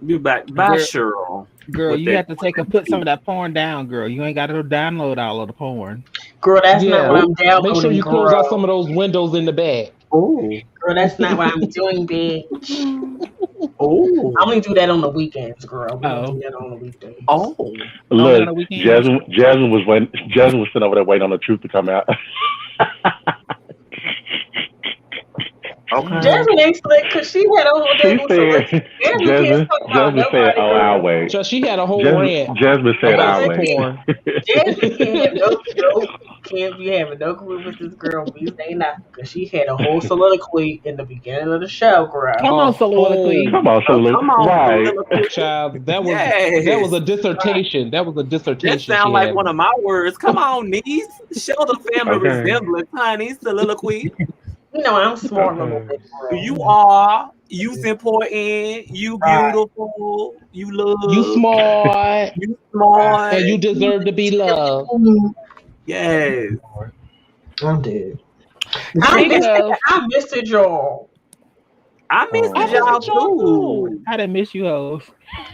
S5: You back by
S1: Girl,
S5: Cheryl.
S1: girl,
S5: With
S1: you
S5: that.
S1: have to put some of that porn down, girl. You ain't got to download all of the porn.
S6: Girl, that's not what
S3: Yeah,
S6: I'm
S3: make sure
S6: downloading,
S3: you close out
S6: girl.
S3: some of those windows in the back.
S5: Oh.
S6: Girl, that's not what I'm doing, bitch.
S5: Oh.
S6: I'm gonna do that on the weekends, girl. We don't do
S1: Oh,
S6: that on the weekdays.
S5: Oh.
S1: only on
S4: Look,
S1: the weekends.
S4: Jasmine was waiting. Jasmine was sitting over there waiting on the truth to come out.
S5: Okay.
S6: Jazmine ain't slick because she had a whole day
S4: She
S6: with some.
S4: said,
S6: Jasmine can't talk about
S4: Jasmine said,
S6: nobody,
S4: "Oh, I'll
S6: girl.
S4: wait."
S3: So she had a whole rant
S4: Jasmine said,
S3: about
S4: "I'll
S3: some
S4: wait."
S3: porn.
S6: Jasmine can't have can't be having no career with this girl Wednesday night because she had a whole soliloquy in the beginning of the show, girl.
S1: Come
S3: A
S1: on, soliloquy.
S3: whole
S4: Come on, Salute.
S5: Come on,
S4: Right.
S5: soliloquy.
S3: child. That was
S5: Yes.
S3: a dissertation. That was a
S5: That
S3: dissertation
S5: sounds
S3: she
S5: like
S3: had.
S5: one of my words. Come on, niece. Show the family
S4: Okay.
S5: resemblance, honey. Soliloquy.
S6: You know, I'm smart little
S4: Okay.
S6: bit, girl.
S5: You are. You's important. You
S6: Right.
S5: beautiful. You love.
S3: You smart
S5: You smart.
S3: and you deserve to be loved.
S5: Yes.
S6: I'm dead.
S1: Speaking of,
S6: I missed it, y'all.
S5: I missed
S3: I
S4: Oh.
S5: y'all
S3: missed y'all
S5: too.
S3: too.
S1: I didn't miss you, hoes.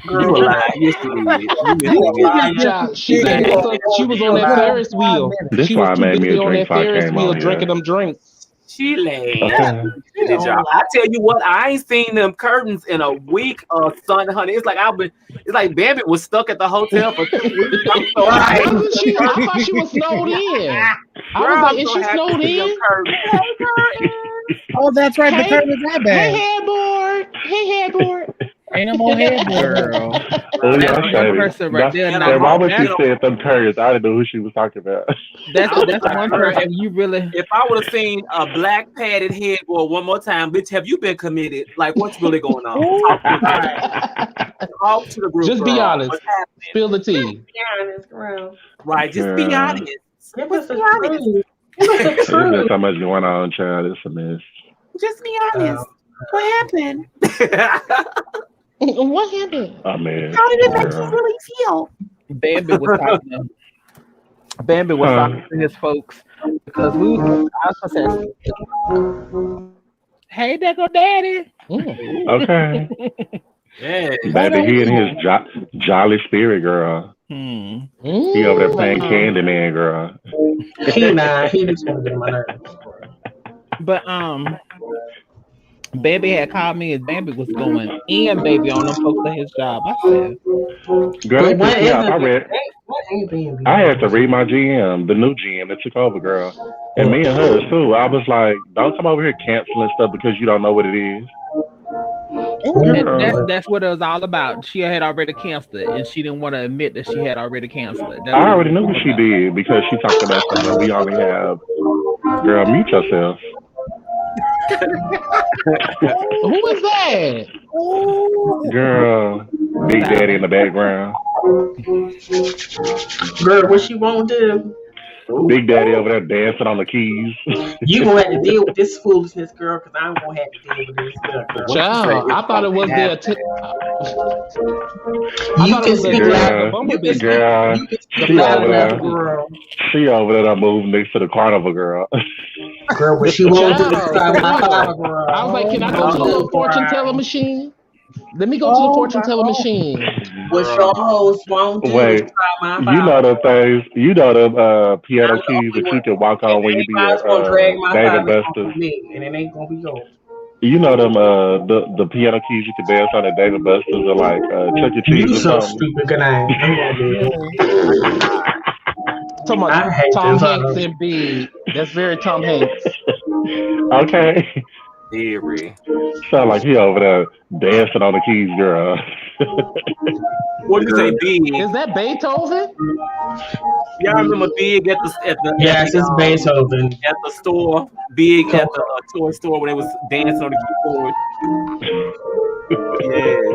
S5: You
S6: Girl,
S5: a lie. Yes, you did. You missed
S6: you
S5: me.
S6: a liar.
S3: Child, she
S6: You
S3: been
S6: a
S3: on she was on that
S6: liar.
S3: Ferris wheel.
S4: This
S3: She
S4: why
S3: was
S4: I
S3: too
S4: made me
S3: busy
S4: a
S3: on
S4: drink
S3: that
S4: before I
S3: Ferris
S4: came
S3: wheel
S4: on
S3: drinking
S4: here.
S3: them drinks.
S5: She laid.
S4: Okay.
S5: Did it, y'all. I tell you what, I ain't seen them curtains in a week, son, honey. It's like it's like Bambi was stuck at the hotel for 2 weeks. I'm so happy.
S3: Wasn't she? I thought she was snowed in. I
S5: Girl,
S3: was like,
S5: I'm
S3: is
S5: so
S3: she
S5: happy
S3: snowed
S5: to see them
S3: in?
S5: curtains. Hey, curtains.
S2: Oh, that's right. The
S3: Hey,
S2: curtain is that
S3: hey,
S2: bad.
S3: headboard. Hey, headboard.
S2: Ain't no more headboard.
S1: Girl,
S4: Oh,
S5: Now,
S4: y'all
S1: that's one
S4: shady.
S1: person right there.
S5: and
S4: And
S1: Now,
S4: why would she
S1: that's
S4: say them curtains? I didn't know who she was talking about.
S1: that's
S5: I was
S1: that's
S5: like,
S1: one
S5: girl,
S1: person you really.
S5: if I would have seen a black padded headboard one more time, bitch, have you been committed? Like, what's really going on? Talk to the group. Talk to the group,
S3: Just be
S5: girl.
S3: honest.
S5: What's happening?
S3: Spill the tea.
S6: Be honest, girl.
S5: Right, just be
S4: Yeah.
S5: honest.
S6: Give us
S5: Just
S6: the
S5: be honest.
S6: truth. Give us the
S4: There's been
S6: truth.
S4: so much going on, child. It's a mess.
S5: Just be honest. What happened?
S3: What happened?
S4: Oh man.
S5: How did it make you
S4: Girl.
S5: really feel?
S1: Bambi was talking to his folks because I was gonna say, "Hey, there go Daddy."
S4: Okay.
S5: Yeah.
S4: Baby, he and his jolly spirit, girl.
S1: Hmm.
S4: He over there playing Candyman, girl.
S6: He just gonna get on my nerves.
S1: But Baby had called me, his baby was going in, baby, on them folks at his job. I said,
S4: Girl, they
S6: But what
S4: pissed me
S6: is
S4: off.
S6: it? What ain't being
S4: I had to read my GM, the new GM that took over, girl. And me and hers too. I was like, don't come over here canceling stuff because you don't know what it is.
S1: that's what it was all about. She had already canceled it, and she didn't want to admit that she had already canceled it. That's
S4: I
S1: what it
S4: already
S1: was
S4: knew
S1: all
S4: what she
S1: about.
S4: did because she talked about stuff that we only have. Girl, mute yourself.
S3: Who is that?
S4: Girl, Big Daddy in the background.
S6: Girl, what she won't do?
S4: Big Daddy over there dancing on the keys.
S6: You gonna have to deal with this foolishness, girl, because I'm gonna have to deal with this. Girl.
S3: Child, I thought it was their. I
S6: You
S3: thought it
S6: can
S3: was their
S6: speak
S3: ticket
S6: loud.
S3: for
S4: Girl,
S6: You can
S3: Bumblebee.
S6: speak.
S4: girl,
S6: You can speak
S4: she
S6: loud
S4: over
S6: enough,
S4: there.
S6: girl.
S4: She over there done moved next to the carnival, girl.
S6: Girl, what she won't do is
S3: Child,
S6: try
S3: for
S6: my
S3: real.
S6: father, girl.
S3: I was like, can I go to the little fortune teller machine? Let me go to the fortune teller machine.
S6: What your host won't do is
S4: Wait,
S6: try my
S4: you know
S6: father.
S4: them things, you know them
S6: I
S4: piano
S6: know
S4: keys
S6: we
S4: that you
S6: want.
S4: can walk
S6: If
S4: on when you be
S6: anybody's
S4: at
S6: gonna drag my
S4: Dave and
S6: father, it's gonna
S4: Buster's.
S6: be me, and it ain't gonna be yours.
S4: You know them the piano keys you can dance on at Dave and Buster's or like Chuck E.
S6: You
S4: Cheese or
S6: so
S4: something.
S6: stupid, good night. I'm gonna do it.
S3: Talking
S6: I
S3: about
S6: hate
S3: Tom
S6: this.
S3: Hanks and Big. That's very Tom Hanks.
S4: Okay.
S5: Theory.
S4: Sound like he over there dancing on the keys, girl.
S5: What do you say, Big?
S3: Is that Beethoven?
S5: Y'all remember Big at the
S6: Yes, it's Beethoven.
S5: at the store, Big at the toy store when they was dancing on the keyboard. Yeah,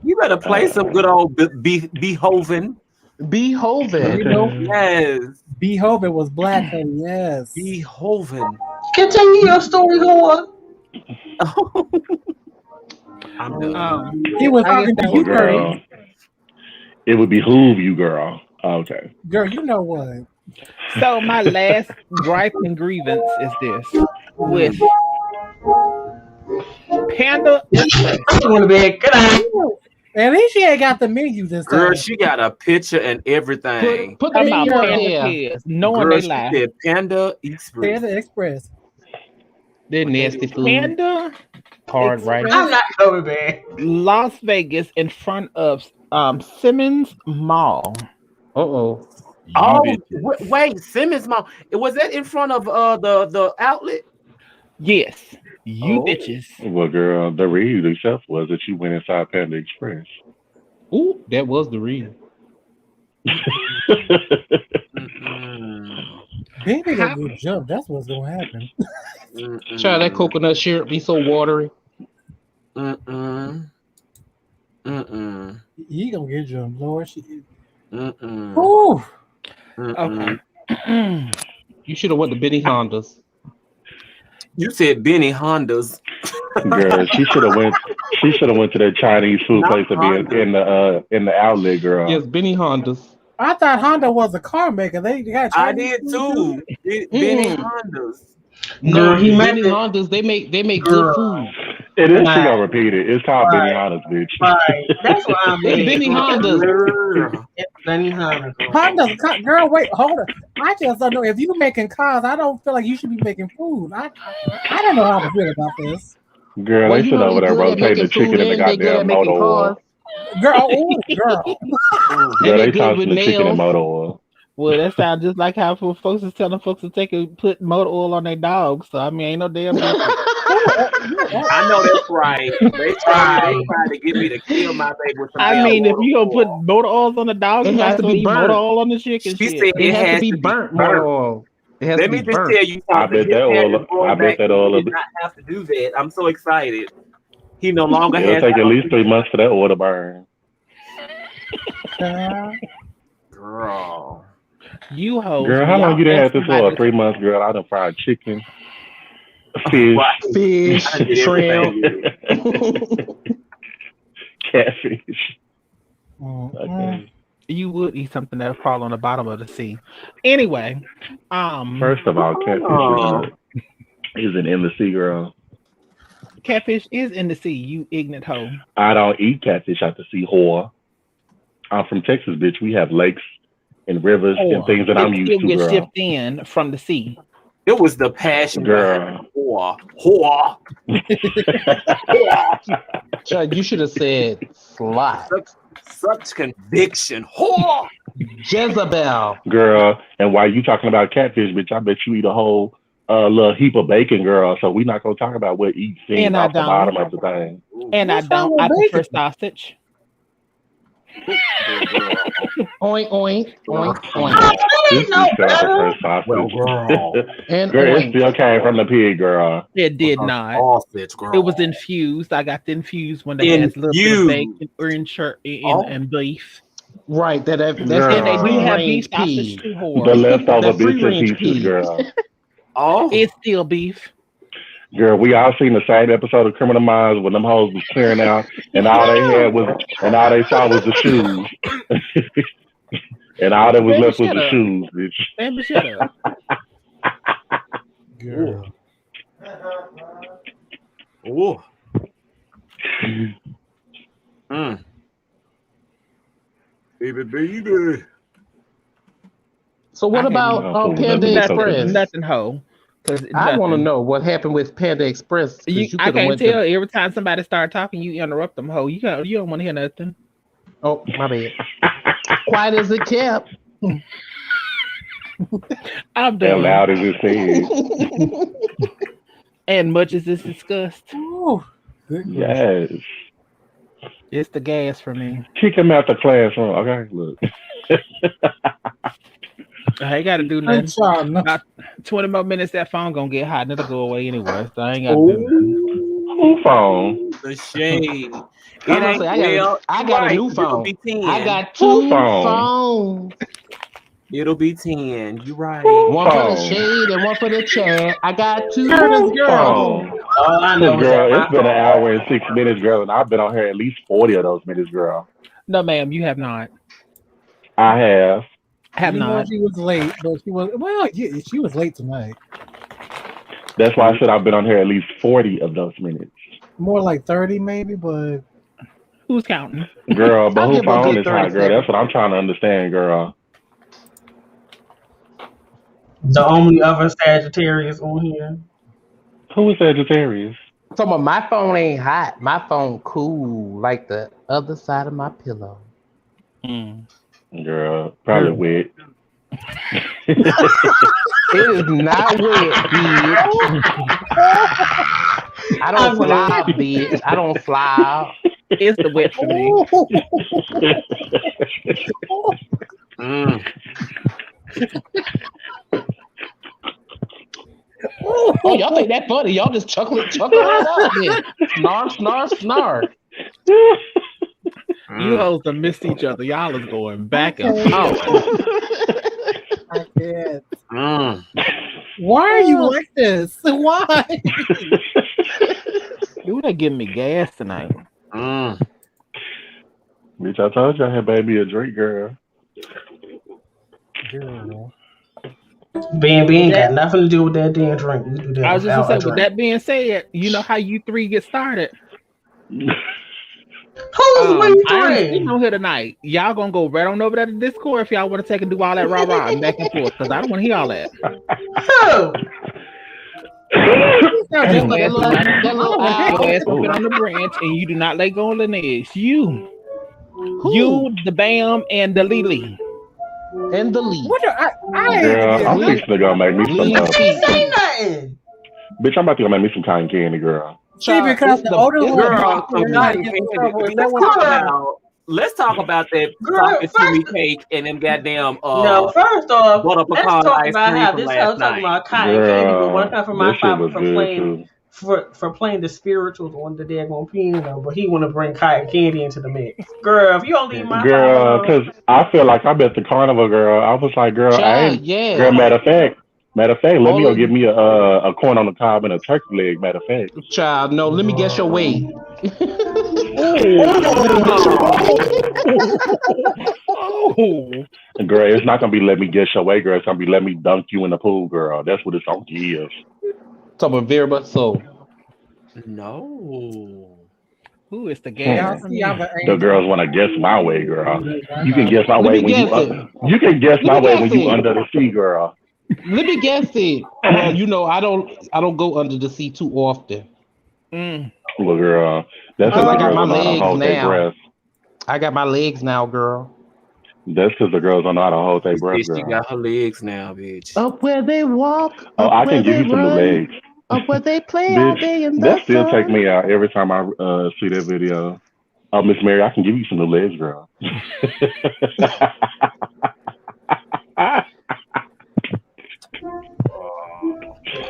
S5: you better play some good old Beethoven.
S3: Beethoven.
S2: You know,
S4: Okay.
S5: Yes,
S2: Beethoven was black, honey. Yes.
S5: Beethoven.
S6: Continue your story, whore.
S5: I'm done.
S2: He was
S1: I
S2: talking
S1: guess
S2: to
S1: that
S4: Well,
S2: you,
S1: was
S2: Curry.
S4: girl, it would behoove you, girl. Okay.
S2: Girl, you know what?
S1: so. My last gripe and grievance is this with Panda Express.
S6: I'm going to bed. Good night.
S2: At least she ain't got the menu this time.
S5: Girl, she got a picture and everything.
S3: Put the
S1: Talking about
S3: menu up
S1: Panda
S3: there.
S1: Kids, knowing
S5: Girl,
S1: they
S5: she
S1: lie.
S5: said Panda Express.
S2: Panda Express.
S3: They're nasty food.
S1: Panda
S3: Hard right.
S6: I'm
S1: Express,
S6: not going to bed.
S1: Las Vegas, in front of Simmons Mall.
S3: Uh-oh.
S5: Oh, wait, Simmons Mall. Was that in front of the outlet?
S1: Yes, you
S5: Oh.
S1: bitches.
S4: Well, girl, the read itself was that you went inside Panda Express.
S3: Ooh, that was the reason.
S2: Baby gonna get jumped. That's what's gonna happen.
S3: Child, that coconut syrup be so watery.
S2: He gonna get jumped, Lord.
S5: Mm-mm.
S2: Ooh.
S1: Okay.
S3: You should have went to Benny Honda's.
S5: You said Benny Honda's.
S4: Girl, she should have went. She should have went to that Chinese food
S5: Not
S4: place to be in the outlet, girl.
S3: Yes, Benny Honda's.
S2: I thought Honda was a car maker. They got
S5: I
S2: Chinese
S5: did
S2: food,
S5: too. Benny Honda's.
S3: No,
S6: Girl, he meant
S3: Benny
S6: it.
S3: Honda's. They make good
S6: Girl.
S3: food.
S4: It is. She
S6: Right.
S4: gonna repeat it. It's called Benny
S6: Right.
S4: Honda's, bitch.
S6: Right. That's what I mean.
S3: Benny Honda's.
S5: Girl.
S6: It's Benny Honda. Girl.
S2: Honda's a girl. Wait, hold on. I just don't know if you're making cars. I don't feel like you should be making food. I don't know how to feel about this.
S4: Girl,
S3: Well,
S4: they
S3: you
S4: sit
S3: know
S4: over
S3: they
S4: there
S3: good at
S4: rotating the
S3: making
S4: chicken
S3: food
S4: in the
S3: and they good at
S4: goddamn
S3: making
S4: motor oil.
S3: cars.
S2: Girl, ooh, girl.
S4: Girl,
S3: And
S4: they
S3: they good
S4: tossing
S3: with
S4: the chicken in
S3: nails.
S4: motor oil.
S1: Well, that sounds just like how folks is telling folks to put motor oil on their dogs. So I mean, ain't no damn difference.
S5: I know that's right. They tried to get me to kill my baby with some
S1: I
S5: damn
S1: mean, if
S5: motor
S1: you gonna put
S5: oil.
S1: motor oils on the dogs,
S3: It
S1: you
S3: has
S1: might
S3: to
S1: as well
S3: be
S1: eat
S3: burnt.
S1: motor oil on the chicken.
S5: She
S1: Shit.
S5: said
S3: It has to be burnt motor oil. It has
S5: Let
S3: to
S5: me
S3: be
S5: just
S3: burnt.
S5: tell you something.
S4: I bet
S5: His
S4: that
S5: dad
S4: oil.
S5: is going
S4: I bet
S5: back.
S4: that oil.
S5: He did not have to do that. I'm so excited. He no longer
S4: It'll
S5: has
S4: take
S5: to
S4: at least 3 months for that oil to burn.
S5: Girl.
S1: You hoes.
S4: Girl, how
S1: y'all
S4: long you done had
S1: ask
S4: this
S1: somebody
S4: oil?
S1: to-
S4: 3 months, girl. I done fried chicken, fish,
S5: Right.
S3: Fish,
S5: I did
S3: shrimp.
S5: everything.
S4: catfish.
S2: Mm-mm.
S4: Okay.
S1: You would eat something that fall on the bottom of the sea. Anyway,
S4: First of all, catfish isn't in the sea, girl.
S1: catfish is in the sea. You ignorant hoe.
S4: I don't eat catfish out the sea, whore. I'm from Texas, bitch. We have lakes and rivers and things that I'm
S1: It
S4: used
S1: still
S4: to,
S1: gets
S4: girl.
S1: shipped in from the sea.
S5: It was the passion
S4: Girl.
S5: whore.
S3: Chad, you should have said slut.
S5: Such conviction. Whore.
S3: Jezebel.
S4: Girl, and while you talking about catfish, bitch, I bet you eat a whole little heap of bacon, girl. So we're not gonna talk about what each thing
S1: And I
S4: off the
S1: don't.
S4: bottom of the thing.
S1: And I
S2: What's wrong
S1: don't.
S2: with
S1: I prefer
S2: bacon?
S1: sausage.
S3: Oink, oink, oink, oink.
S6: That
S4: This
S6: ain't no
S4: is
S6: better.
S4: sausage.
S5: Well, girl.
S3: And
S4: Girl, it
S3: oink.
S4: still came from the pig, girl.
S1: It did not.
S5: Sausage, girl.
S1: It was infused. I got the infused one that has a little bit of
S5: Infused.
S1: bacon or and beef.
S3: Right, that's
S4: Girl.
S1: And they do
S3: free
S1: have beef
S3: range
S1: sausage
S3: pea.
S1: too,
S4: The
S1: whore.
S4: leftover
S3: That free
S4: bits and
S3: range
S4: pieces,
S3: pea.
S4: girl.
S5: Oh,
S1: It's still beef.
S4: Girl, we all seen the same episode of Criminal Minds when them hoes was clearing out and all they saw was the shoes. And all that was
S1: Baby,
S4: left was
S1: shut
S4: the
S1: up.
S4: shoes, bitch.
S1: Baby, shut up.
S2: Girl.
S5: ooh. Baby.
S3: So what
S1: I
S3: about
S4: have
S3: Panda
S4: nothing.
S3: Express?
S1: Nothing, ho.
S3: I want to know what happened with Panda Express. 'Cause you
S1: I
S3: could have
S1: can't
S3: went
S1: tell.
S3: to.
S1: Every time somebody start talking, you interrupt them, ho. You don't want to hear nothing.
S3: Oh, my bad. Quiet as it kept.
S1: I'm
S4: As
S1: done.
S4: loud as it said.
S1: And much as it's discussed,
S2: Ooh, good grief.
S4: Yes.
S1: it's the gas for me.
S4: Kick him out the classroom. Okay, look.
S1: I ain't got to do
S2: I'm
S1: nothing.
S2: sorry. No.
S1: About 20 more minutes, that phone gonna get hot and it'll go away anyway. So I ain't got to do nothing.
S4: Who phone?
S5: The shade.
S3: I'm gonna say, I got a new phone.
S5: It'll be 10.
S3: I got
S4: Who
S3: two
S4: phone?
S3: phones.
S5: It'll be 10. You right.
S3: One for the
S4: Phone.
S3: shade and one for the chat. I got two
S2: Curtis, girl.
S3: phones.
S6: All I know is that
S4: Girl,
S6: my
S4: it's been an hour and 6 minutes, girl, and I've been on here at least 40 of those minutes, girl.
S1: No, ma'am, you have not.
S4: I have.
S1: Have
S2: You know
S1: not.
S2: she was late, but she was late tonight.
S4: That's why I said I've been on here at least 40 of those minutes.
S2: More like 30 maybe, but
S1: Who's counting?
S4: Girl, but
S3: I'll
S4: who
S3: give a
S4: phone
S3: good
S4: is hot,
S3: 30
S4: girl? That's what I'm trying to understand, girl.
S6: the only other Sagittarius on here.
S4: Who is Sagittarius?
S3: So my phone ain't hot. My phone cool, like the other side of my pillow.
S4: Girl, probably wet.
S3: It is not wet, bitch. I don't fly, bitch. I don't fly.
S1: It's the wet for me.
S3: Oh, y'all think that funny? Y'all just chuckle right up, bitch. Snar, snar, snar.
S1: You hoes have missed each other. Y'all is going back and
S2: Okay.
S1: forth.
S2: I can't. Why are you like this? Why?
S1: Ooh, they giving me gas tonight.
S4: Bitch, I told you I had baby a drink, girl.
S2: Girl.
S6: Being ain't got nothing to do with that damn drink. You do that
S1: I was just
S6: without
S1: gonna
S6: a
S1: say, with
S6: drink.
S1: that being said, you know how you three get started.
S6: Who's
S1: I
S6: we
S1: ain't
S6: three?
S1: sitting on here tonight. Y'all gonna go right on over to the Discord if y'all want to take and do all that rah rah and back and forth, because I don't want to hear all that.
S6: Who?
S2: Just like
S3: That little
S1: Your
S3: owl.
S1: ass gonna fit on the branch, and you do not let go of the edge. You, the Bam, and the Lily.
S3: And the leaf.
S2: what are, I
S4: Girl, I'm
S3: Leave.
S4: fixing to go make me some.
S3: Leave.
S6: I ain't say nothing.
S4: Bitch, I'm about to go make me some cotton candy, girl.
S2: See, because the older one
S5: Girl,
S2: you're not getting in trouble. Is that what
S5: let's talk
S2: you're saying?
S5: about Let's talk about that
S6: Girl,
S5: chocolate chili cake and them goddamn
S6: No, first off,
S5: butter
S6: let's
S5: pecan
S6: talk
S5: ice
S6: about
S5: cream
S6: how
S5: from
S6: this
S5: last
S6: house talking
S5: night.
S6: about cotton candy, but one time for my
S4: that shit
S6: father
S4: was good too.
S6: for playing the spirituals on the daggone piano, but he want to bring cotton candy into the mix. Girl, if you don't leave my
S4: Girl,
S6: father alone,
S4: because I feel like I'm at the carnival, girl. I was like, girl, I
S3: Child,
S4: ain't.
S3: yeah.
S4: Girl, matter of fact, let me
S3: All
S4: go
S3: of-
S4: get me a corn on the cob and a turkey leg. Matter of fact,
S3: Child, no, let me guess your weight.
S1: Oh,
S4: girl, it's not gonna be let me guess your way, girl. It's gonna be let me dunk you in the pool, girl. That's what it's gonna give.
S3: Talking very much so.
S5: No.
S1: who is the
S2: Y'all
S1: gas?
S2: see, I'm an
S4: The
S2: angel.
S4: girls want to guess my way, girl. You can guess my
S3: Let
S4: way
S3: me
S4: when
S3: guess it.
S4: you can guess
S3: Let
S4: my
S3: me
S4: way
S3: guess
S4: when you
S3: it.
S4: under the sea, girl.
S3: Let me guess it. Well, you know, I don't go under the sea too often.
S1: Mm.
S4: Well, girl, that's
S3: Because
S4: because
S3: I
S4: the
S3: got
S4: girls
S3: my
S4: don't know how to
S3: legs
S4: hold their
S3: now.
S4: breath.
S3: I got my legs now, girl.
S4: That's because the girls don't know how to hold their
S5: She
S4: breath,
S5: said she
S4: girl.
S5: got her legs now, bitch.
S3: Up where they walk,
S4: Oh,
S3: up
S4: I
S3: where
S4: can give
S3: they
S4: you some new
S3: run,
S4: legs,
S3: up where they play all
S4: bitch.
S3: day in
S4: That
S3: the
S4: still take
S3: sun.
S4: me out every time I see that video. Oh, Miss Mary, I can give you some new legs, girl.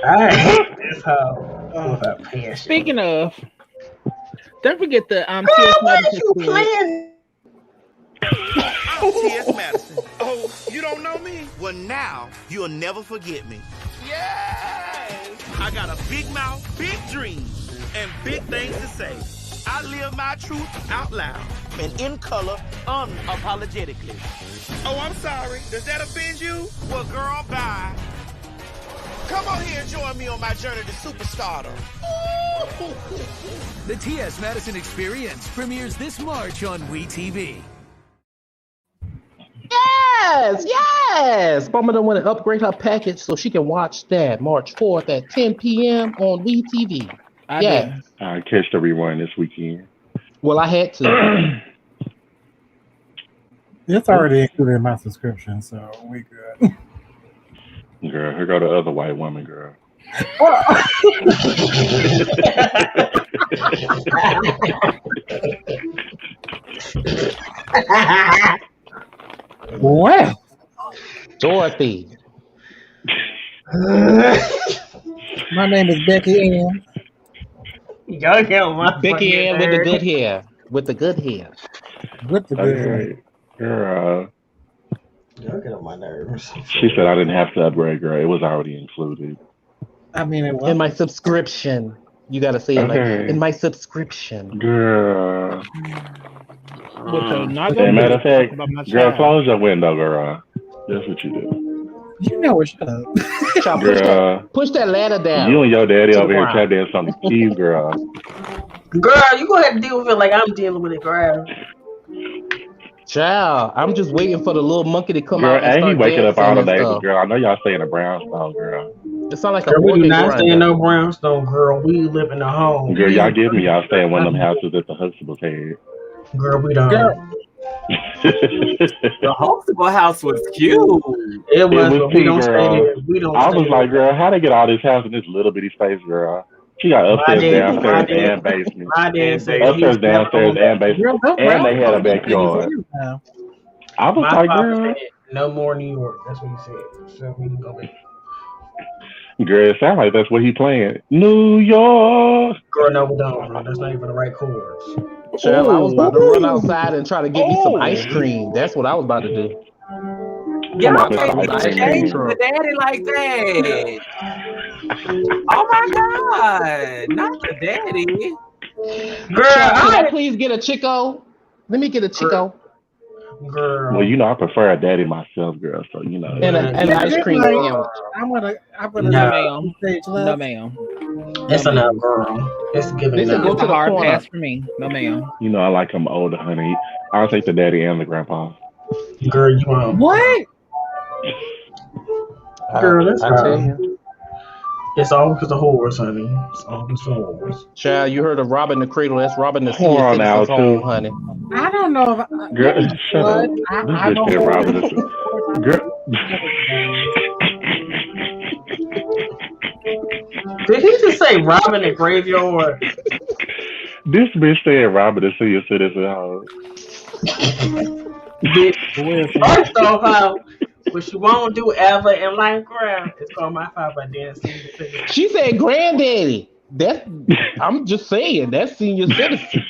S6: I hate this hoe with her passion.
S1: Speaking of, don't forget the
S6: Girl,
S1: T.S.
S6: why
S1: Madison
S6: is you
S1: experience.
S6: playing?
S7: I'm T.S. Madison. Oh, you don't know me? Well, now you'll never forget me. Yes! I got a big mouth, big dreams, and big things to say. I live my truth out loud and in color unapologetically. Oh, I'm sorry. Does that offend you? Well, girl, bye. Come on here and join me on my journey to superstardom.
S8: The T.S. Madison Experience premieres this March on WeTV.
S3: Yes. Mama don't want to upgrade her package so she can watch that March 4th at 10 p.m. on WeTV.
S1: I
S3: Yes.
S1: didn't.
S4: I catch the rerun this weekend.
S3: Well, I had to.
S2: It's already included in my subscription, so we good.
S4: Girl, here go the other white woman, girl.
S2: Well,
S3: Dorothy.
S2: my name is Becky Ann.
S6: Y'all get on my
S3: Becky
S6: fucking
S3: Ann with the
S6: nerves.
S3: good hair. With the good hair.
S2: With the good hair.
S4: Okay, girl.
S6: Y'all get on my nerves.
S4: She said I didn't have to upgrade, girl. It was already included.
S2: I mean, it was.
S3: In my subscription. You gotta say it like
S4: Okay,
S3: in my subscription.
S4: girl.
S1: Which I'm not
S4: And
S1: gonna
S4: matter
S1: do.
S4: of
S1: Talk
S4: fact,
S1: about my
S4: girl,
S1: child.
S4: close your window, girl. That's what you do,
S2: You know it. Shut up.
S3: Child,
S4: girl.
S3: push that ladder
S4: You
S3: down
S4: and your daddy
S3: to the
S4: over here tap
S3: ground.
S4: dancing on the keys, girl.
S6: Girl, you gonna have to deal with it like I'm dealing with it, girl.
S3: Child, I'm just waiting for the little monkey to come
S4: Girl,
S3: out and
S4: ain't he
S3: start
S4: waking up all
S3: dancing
S4: the
S3: and
S4: neighbors,
S3: stuff.
S4: girl? I know y'all stay in a brownstone, girl.
S3: It sounds like an
S6: Girl, we do
S3: organ
S6: not stay in
S3: grinder.
S6: no brownstone, girl. We live in a home.
S4: Girl,
S6: We
S4: y'all
S6: ain't
S4: give me y'all stay in one of them
S6: girl,
S4: houses that the Huxtables had.
S6: we don't.
S2: Girl,
S5: The Huxtable house was cute.
S6: It
S4: It
S6: was,
S4: was
S6: but we
S4: T,
S6: don't stay
S4: girl.
S6: there. We don't
S4: I
S6: stay
S4: was like,
S6: there.
S4: girl, how they get all this house in this little bitty space, girl? She got
S6: My
S4: upstairs,
S6: dad, my
S4: downstairs,
S6: dad,
S4: and basement.
S6: my dad said that he
S4: Upstairs,
S6: never
S4: downstairs,
S6: owned
S4: and
S6: that.
S4: basement.
S2: girl, those
S4: And they had a
S2: brown get big as
S4: backyard.
S2: hell now.
S4: I was
S6: My
S4: like,
S6: father
S4: girl,
S6: said no more New York. That's what he said. So we can go back.
S4: girl, it sounds like that's what he playing. New York.
S6: Girl, no, we don't, bro. That's not even the right chords.
S3: Child, I was about to run
S1: Oh,
S3: outside and try to get me some ice cream. That's what I was about to do.
S4: Come
S5: Y'all
S4: on,
S3: Hop
S4: Mr.
S3: out
S5: can't
S3: on
S4: Ice
S3: the
S5: be
S3: ice
S4: Cream
S3: cream
S5: shady
S4: Man.
S5: to
S3: truck.
S5: daddy like that. Oh my God. Not the daddy.
S6: Girl,
S3: Child, could I
S6: I
S3: please get a Chico? Let me get a
S6: girl,
S3: Chico
S4: Well,
S6: girl,
S4: you know, I prefer a daddy myself, girl. So, you know,
S3: and
S4: that's
S3: an
S6: man,
S2: Yeah,
S3: ice
S2: good
S3: cream
S2: night.
S3: sandwich.
S2: I'm gonna
S1: no,
S6: no,
S1: ma'am.
S2: stage
S1: No,
S2: left.
S1: ma'am. No,
S6: it's enough,
S1: ma'am.
S6: girl. It's giving
S3: They said
S6: enough.
S3: go
S1: It's
S3: to
S1: a
S3: the
S1: hard
S3: corner.
S1: pass for me. No, ma'am.
S4: you know, I like him older, honey. I'll take the daddy and the grandpa.
S6: Girl, you won't.
S2: What?
S6: Girl, that's
S3: I tell
S6: her.
S3: you.
S6: It's all because of whores, honey. It's all because of whores.
S3: Child, you heard of robbing the cradle. That's robbing the
S4: Hold
S3: senior
S4: on now,
S3: citizens home,
S4: too.
S3: honey.
S2: I don't know if
S4: Girl, shut up.
S2: what
S4: This
S2: I'm a
S4: bitch said
S2: whore.
S4: Robin.
S2: Of course, I
S4: Girl.
S6: Did he just say robbing the graveyard?
S4: This bitch said Robin is senior citizen home.
S6: Bitch,
S2: Listen,
S6: first off, how what you won't do ever in life, girl, is call my father then senior citizen.
S3: She said granddaddy. That's I'm just saying, that's senior citizen.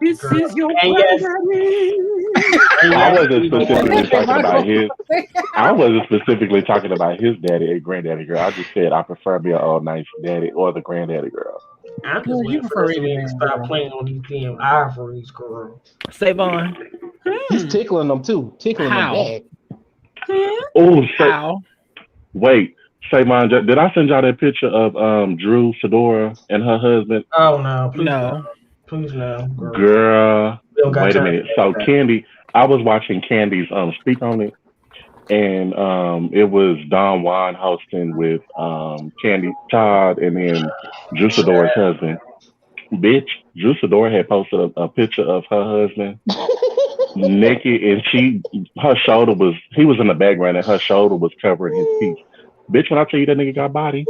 S5: This
S6: Girl.
S5: is your
S6: And yes,
S5: granddaddy.
S6: and
S4: I
S6: yes,
S4: wasn't
S6: you know
S2: and
S6: what?
S4: specifically
S2: they say
S4: talking
S2: my
S4: about his.
S2: grandma.
S4: I wasn't specifically talking about his daddy and granddaddy girl. I just said I prefer me an old nice daddy or the granddaddy girl.
S6: I'm just
S2: Girl, you
S6: waiting for
S2: prefer
S6: this
S2: any
S6: man to
S2: man,
S6: stop
S2: girl.
S6: playing on these damn ivories, girl.
S1: Savon,
S3: He's tickling them too. Tickling them
S1: how?
S3: back.
S4: Oh,
S1: How?
S4: wait. Say, man, did I send y'all that picture of Drew Fedora and her husband?
S6: Oh no, please no.
S1: No.
S6: Please no, girl.
S4: Girl,
S6: We don't got
S4: wait a
S6: time
S4: minute.
S6: for
S4: So
S6: that.
S4: Candy, I was watching Candy's speak on it, and it was Don Juan hosting with Candy Todd and then Juicadore's husband. Bitch, Juicidore had posted a picture of her husband naked, and her shoulder was he was in the background, and her shoulder was covering his piece. Bitch, when I tell you that nigga got body,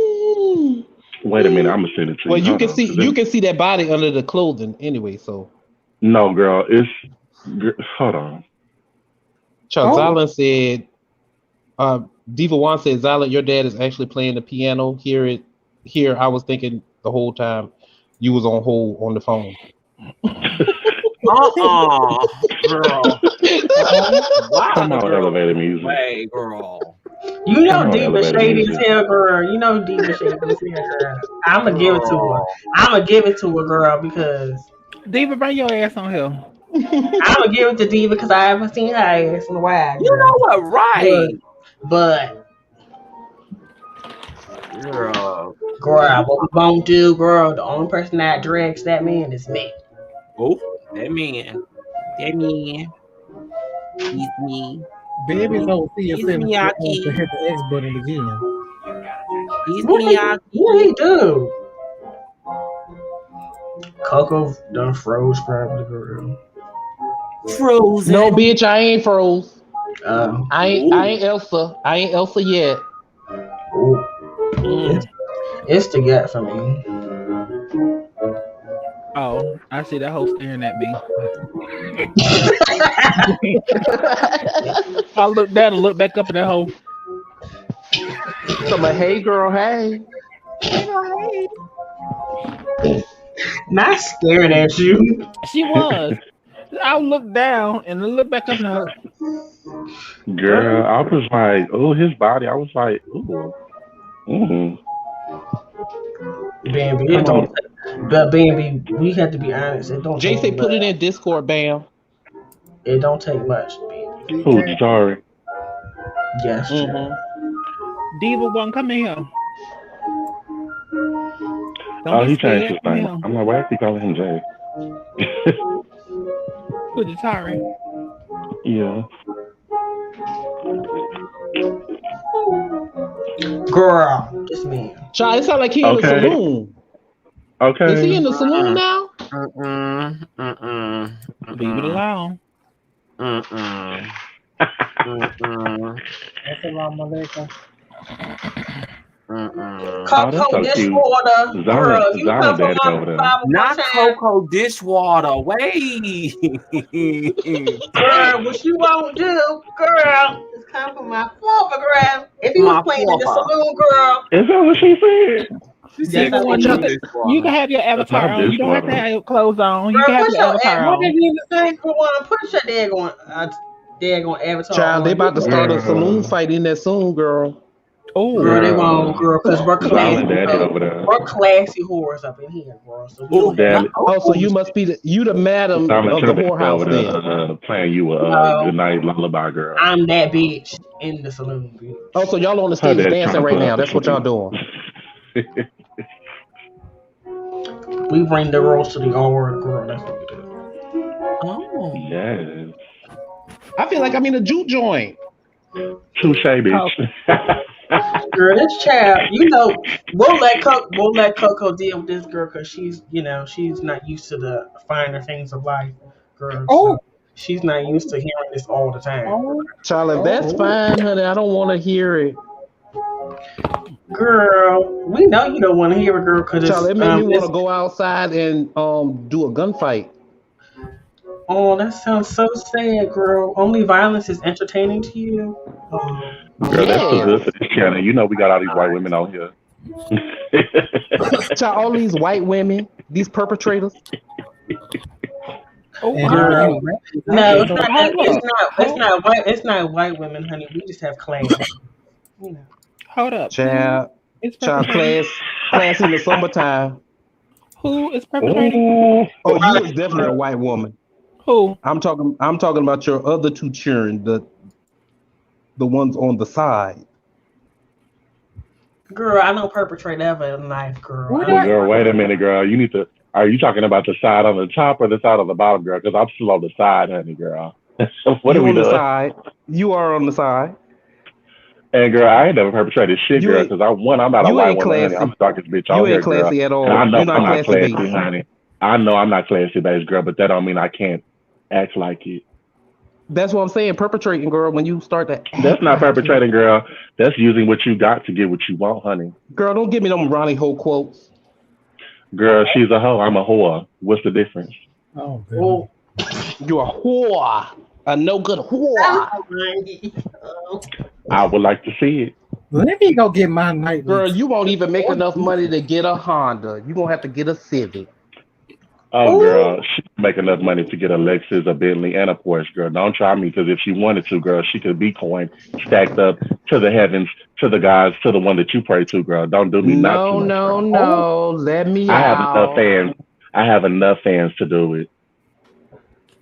S4: wait a minute, I'm gonna send it to
S3: Well,
S4: you.
S3: you
S4: Hold
S3: can
S4: on,
S3: see that body under the clothing anyway. So
S4: no, girl, hold on.
S3: Charles Zylan said, Diva One said, Zylan, your dad is actually playing the piano. Here, I was thinking the whole time you was on hold on the phone.
S5: Girl.
S4: Come on, elevator music.
S5: Way, girl.
S6: You know Diva shady as hell, girl. You know Diva shady as hell, girl. I'ma give it to her. I'ma give it to her, girl, because
S1: Diva, bring your ass on here.
S6: I'ma give it to Diva because I haven't seen her ass in a while. Girl.
S5: You know what, right?
S6: But
S5: girl,
S6: what we won't do, girl? The only person that drags that man is me.
S5: Oh, that man. He's me.
S2: Baby, don't see yourself to hit the X button again.
S5: He's Miyagi.
S6: What he do? Coco done froze probably, girl.
S5: Frozen.
S3: No, bitch, I ain't froze. I ain't Elsa. I ain't Elsa yet.
S6: It's the gut for me.
S1: Oh, I see that hoe staring at me. I look down and look back up at that hoe.
S3: So I'm like, hey girl, hey.
S6: Not staring at you.
S1: She was. I look down and look back up at her.
S4: Girl, I was like, oh, his body. I was like, ooh.
S6: Bambi, it don't. But Bambi, we have to be honest. It don't.
S3: Jay say put it in Discord, Bam.
S6: It don't take much, Bambi.
S4: Oh, sorry.
S6: Yes.
S1: Diva One, come in here.
S4: He changed his name. I'm like, why is he calling him Jay?
S1: Good, sorry.
S4: Yeah.
S6: Girl, this man.
S3: Child, it sound like he in the saloon.
S4: Okay.
S3: Is he in the saloon now?
S1: Leave it alone.
S6: Coco dishwater. Girl, you come from
S5: not Coco dishwater. Wait.
S6: Girl, what you won't do, girl, is come from my photograph. If you was playing in the saloon, girl.
S4: Is that what she said?
S1: You can have your avatar on. You don't have to have your clothes on. You can have your avatar on.
S6: What did you say for one? Put your daggone avatar on.
S3: Child, they about to start a saloon fight in that soon, girl.
S6: Oh, girl, they won't, girl, because we're classy. We're classy whores up in here, girl. So
S3: so you must be the madam of the whorehouse then.
S4: Playing you a good night lullaby, girl.
S6: I'm that bitch in the saloon, bitch.
S3: Oh, so y'all on the stage dancing right now. That's what y'all doing.
S6: We bring the rolls to the R, girl. That's what we do.
S3: Oh.
S4: Yes.
S3: I feel like I'm in a juke joint.
S4: Touche, bitch.
S6: Girl, this child, we'll let Coco deal with this girl because she's not used to the finer things of life, girl. So she's not used to hearing this all the time.
S3: Charlotte, that's fine, honey. I don't want to hear it.
S6: Girl, we know you don't want to hear it, girl. Because
S3: Charlotte, it made me want to go outside and do a gunfight.
S6: Oh, that sounds so sad, girl. Only violence is entertaining to you.
S4: Girl, that's too good for this channel. You know we got all these white women out here.
S3: Child, all these white women, these perpetrators.
S6: Girl. No, it's not white women, honey. We just have class.
S1: Hold up.
S3: Child, class in the summertime.
S1: Who is perpetrating?
S3: Oh, you is definitely a white woman.
S1: Who?
S3: I'm talking about your other two children, the ones on the side.
S6: Girl, I don't perpetrate ever in life, girl.
S4: Girl, wait a minute, girl. Are you talking about the side on the top or the side on the bottom, girl? Because I'm still on the side, honey, girl. What are we doing?
S3: The side. You are on the side.
S4: And girl, I ain't never perpetrated shit,
S3: You
S4: girl,
S3: ain't
S4: because I'm not a
S3: you
S4: white
S3: ain't
S4: woman, honey. I'm
S3: classy.
S4: the darkest bitch
S3: You
S4: on here,
S3: ain't
S4: girl.
S3: classy at
S4: And I
S3: all.
S4: know
S3: You're not
S4: I'm not
S3: classy
S4: classy,
S3: based.
S4: honey. I know I'm not classy based, girl, but that don't mean I can't act like it.
S3: That's what I'm saying. Perpetrating, girl. When you start to
S4: That's
S3: act
S4: not
S3: like it,
S4: perpetrating, girl. That's using what you got to get what you want, honey.
S3: girl, don't give me them Ronnie Ho quotes.
S4: Girl, she's a hoe. I'm a whore. What's the difference?
S2: Oh, goodness.
S6: Oh,
S3: You're a whore, a no good whore.
S4: I would like to see it.
S2: Let me go get my nightly.
S3: Girl, you won't even make enough money to get a Honda. You're gonna have to get a Civic.
S4: Oh, girl, she can make enough money to get a Lexus, a Bentley, and a Porsche, girl. Don't try me, because if she wanted to, girl, she could be coin stacked up to the heavens, to the gods, to the one that you pray to, girl. Don't do me not too
S3: No,
S4: much,
S3: no,
S4: girl.
S3: no. Let me
S4: I have enough
S3: out.
S4: fans. I have enough fans to do it.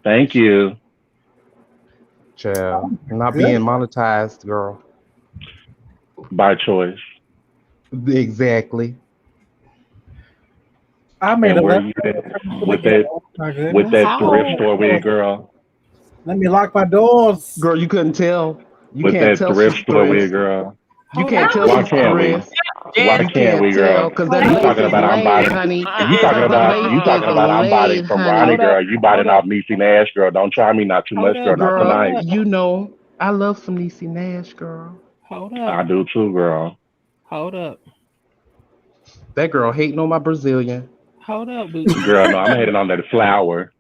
S4: Thank you.
S3: Child, not
S2: Good.
S3: being monetized, girl.
S4: By choice.
S3: Exactly.
S2: I made
S4: And
S2: a
S4: where
S2: left
S4: you
S2: turn
S4: at
S2: from the
S4: with
S2: ghetto.
S4: that
S2: Oh, my
S4: with
S2: goodness.
S4: that thrift
S1: How?
S4: store wig, girl?
S2: Let me lock my doors.
S3: Girl, you couldn't tell. You
S4: With
S3: can't
S4: that
S3: tell she's
S4: thrift store wig,
S3: stressed.
S4: girl.
S3: You
S1: Hold
S3: can't
S1: up.
S3: tell
S4: Why
S3: she's
S4: can't we?
S3: stressed.
S4: Why
S3: You
S4: can't we,
S3: can't tell
S4: girl?
S3: because that
S1: Hold
S4: You
S3: lace
S4: talking
S3: is
S4: about I'm
S3: lace,
S4: buying?
S3: honey.
S4: You talking
S3: Because the
S4: about
S3: lace
S4: I'm
S3: is
S4: buying
S3: lace,
S4: from Ronnie,
S3: honey.
S1: up.
S4: girl. You buying
S1: Hold
S4: off
S1: up.
S4: Niecy Nash, girl. Don't try me not too
S1: Hold
S4: much, girl.
S1: up.
S4: Not
S1: Hold
S3: Girl,
S4: tonight.
S1: up.
S3: you know I love some Niecy Nash, girl.
S1: Hold up.
S4: I do too, girl.
S1: Hold up.
S3: That girl hating on my Brazilian.
S1: Hold up, Bootsy.
S4: Girl, no, I'm hating on that flower.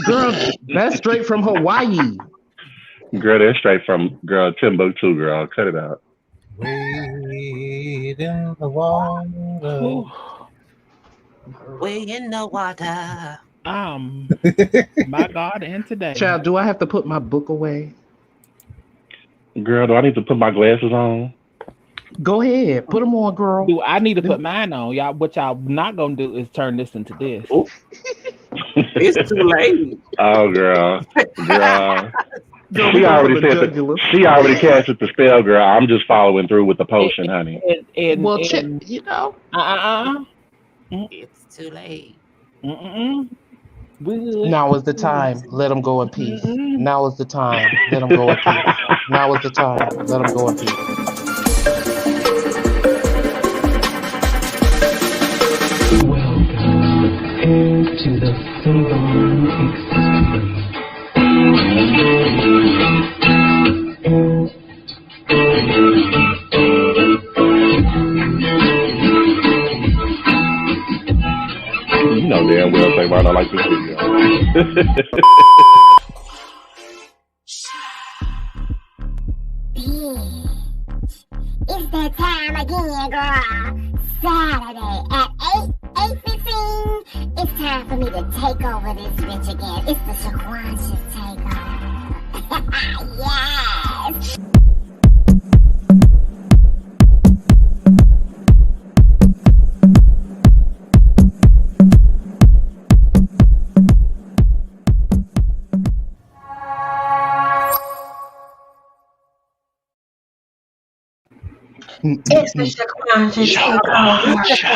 S3: Girl, that's straight from Hawaii.
S4: Girl, that's straight from girl Timbuktu, girl. Cut it out.
S2: Wade in the water.
S1: Whew.
S5: Way in the water.
S1: My God, and today.
S3: Child, do I have to put my book away?
S4: Girl, do I need to put my glasses on?
S3: Go ahead, put them on, girl.
S1: Do I need to put mine on? Y'all, what y'all not gonna do is turn this into this.
S5: Oh, it's too late.
S4: Oh, girl, girl.
S3: Girl, we
S4: She
S3: going for
S4: already
S3: the
S4: said
S3: jugular.
S4: she already casted the spell, girl. I'm just following through with the potion, honey.
S3: Well,
S1: And
S3: you know.
S5: It's too late.
S1: We good.
S3: Now is the time. Let them go in peace.
S1: Mm-mm.
S3: Now is the time. Let them go in peace. Now is the time. Let them go in peace.
S9: Welcome to the Savon Experience.
S4: You know damn well say why I like this video.
S10: It's that time again, girl. Saturday at 8:15. It's time for me to take over this bitch again. It's the Shaquan takeover. Yes.
S6: It's the Shaquan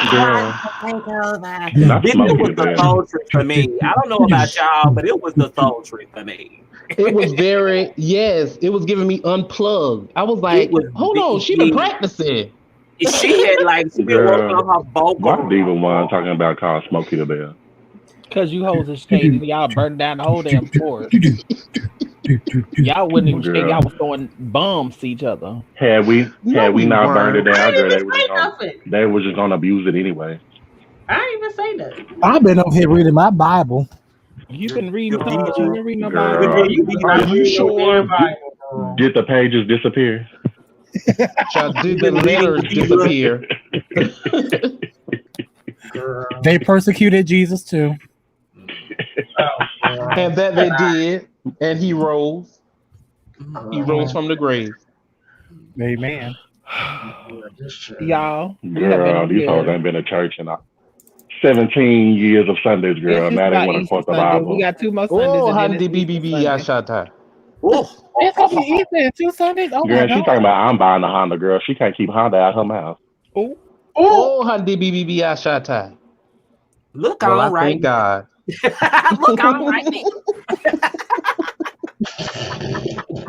S4: Girl,
S5: Takeover.
S4: not
S5: Bitch, it
S4: smoking
S5: was
S4: to
S5: the
S4: death.
S5: sultry for me. I don't know about y'all, but it was the sultry for me.
S3: It was very, yes, it was giving me unplugged. I was
S5: It
S3: like,
S5: was
S3: hold on, she been practicing.
S5: She had like she been working
S4: Girl,
S5: on her
S4: why
S5: vocal.
S4: Diva one talking about called Smokey the Bear?
S1: Cause you hoes are skating, y'all burned down the whole damn forest. Y'all wouldn't even skate, y'all
S4: Girl,
S1: was throwing bombs to each other.
S4: had we
S3: No, we
S4: not burned it
S3: weren't.
S4: down, girl,
S6: I didn't even say nothing.
S4: they were just gonna abuse it anyway.
S6: I didn't even say nothing.
S2: I've been up here reading my Bible.
S1: You been reading
S5: Girl.
S1: something, but you been reading no
S4: Girl,
S1: Bible.
S6: You be
S3: Are
S6: not
S3: you
S6: reading no
S3: sure?
S6: damn Bible, girl.
S4: Did the pages disappear?
S3: Child, did
S5: You
S3: the
S5: been reading
S3: letters
S5: Jesus?
S3: disappear?
S6: Girl.
S2: They persecuted Jesus too.
S6: Oh, girl.
S3: And that they did. And he rose. He rose from the grave.
S2: Amen.
S1: Y'all, we have been
S4: Girl,
S1: on
S4: these hoes
S1: here.
S4: ain't been to church in 17 years of Sundays, girl.
S1: It's
S4: Now they
S1: about
S4: want to
S1: Easter
S4: quote the
S1: Sunday. We
S4: Bible.
S1: got 2 more Sundays
S3: Oh,
S1: and then it's
S3: Handy
S1: Easter
S3: BBB
S1: Sunday.
S3: Yashata.
S5: Oh,
S2: It's gonna be Easter in 2 Sundays. Oh my
S4: Girl, she
S2: God.
S4: talking about I'm buying a Honda, girl. She can't keep Honda out her mouth.
S1: Oh,
S3: Oh, Handy BBB Yashata.
S5: look
S3: Well, I
S5: on right
S3: thank God.
S5: now. Look on right now.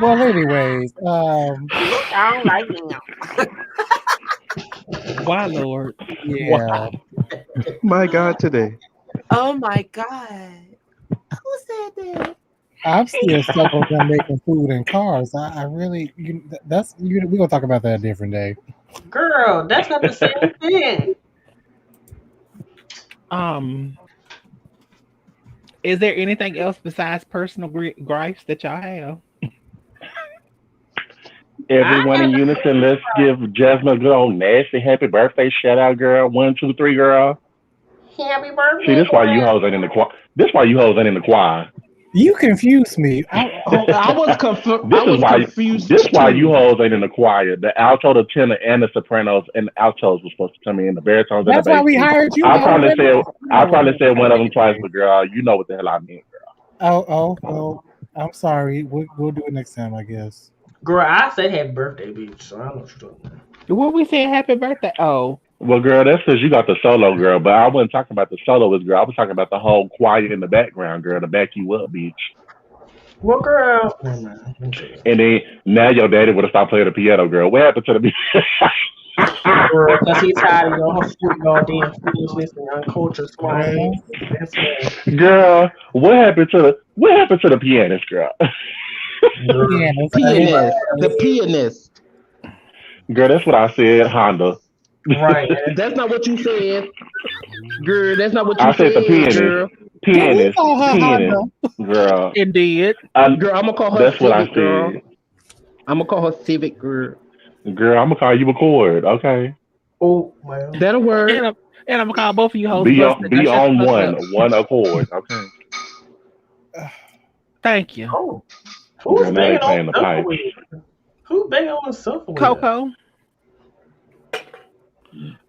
S2: Well, anyways,
S6: I don't like him.
S1: Why, Lord?
S2: yeah.
S3: My God, today.
S5: Oh my God. Who said that?
S2: I'm still stuck on them making food in cars. I really, we're gonna talk about that a different day.
S6: Girl, that's not the same thing.
S1: Is there anything else besides personal gripes that y'all have?
S4: Everyone in unison, let's give Jazmine a good old nasty happy birthday shout out, girl. 1, 2, 3, girl.
S6: Happy birthday.
S4: See, this why you hoes ain't in the choir. This why you hoes ain't in the choir.
S2: You confused me.
S3: I was confused.
S4: This why you hoes ain't in the choir. The alto, the tenor, and the sopranos and the altos were supposed to come in. The baritones and the bass.
S2: That's why we hired you.
S4: I probably said one of them twice, but girl, you know what the hell I mean, girl.
S2: Oh, I'm sorry. We'll do it next time, I guess.
S6: Girl, I said happy birthday, bitch. So I don't know what you're talking about.
S1: What we saying happy birthday? Oh.
S4: Well, girl, that's because you got the solo, girl. But I wasn't talking about the soloist, girl. I was talking about the whole choir in the background, girl, to back you up, bitch.
S6: Well, girl.
S4: And then now your daddy would have stopped playing the piano, girl. What happened to the piano?
S6: Girl, because he's tired of your goddamn foolishness and uncultured swine. That's right.
S4: Girl, what happened to the pianist, girl?
S3: The pianist.
S4: Girl, that's what I said, Honda.
S6: Right.
S3: That's not what you said. Girl, that's not what you said.
S4: I said the pianist.
S3: Girl.
S4: Pianist. Girl.
S1: Indeed.
S3: Girl, I'm gonna call her
S4: that's
S3: Civic,
S4: what I said.
S3: Girl. I'm gonna call her Civic, girl.
S4: Girl, I'm gonna call you a chord, okay?
S6: Oh, well.
S3: That'll work.
S1: And I'm gonna call both of you hoes.
S4: Be on one accord, okay?
S1: Thank you.
S6: Oh. Who's banging on the pipe? Who's banging on the sofa?
S1: Coco.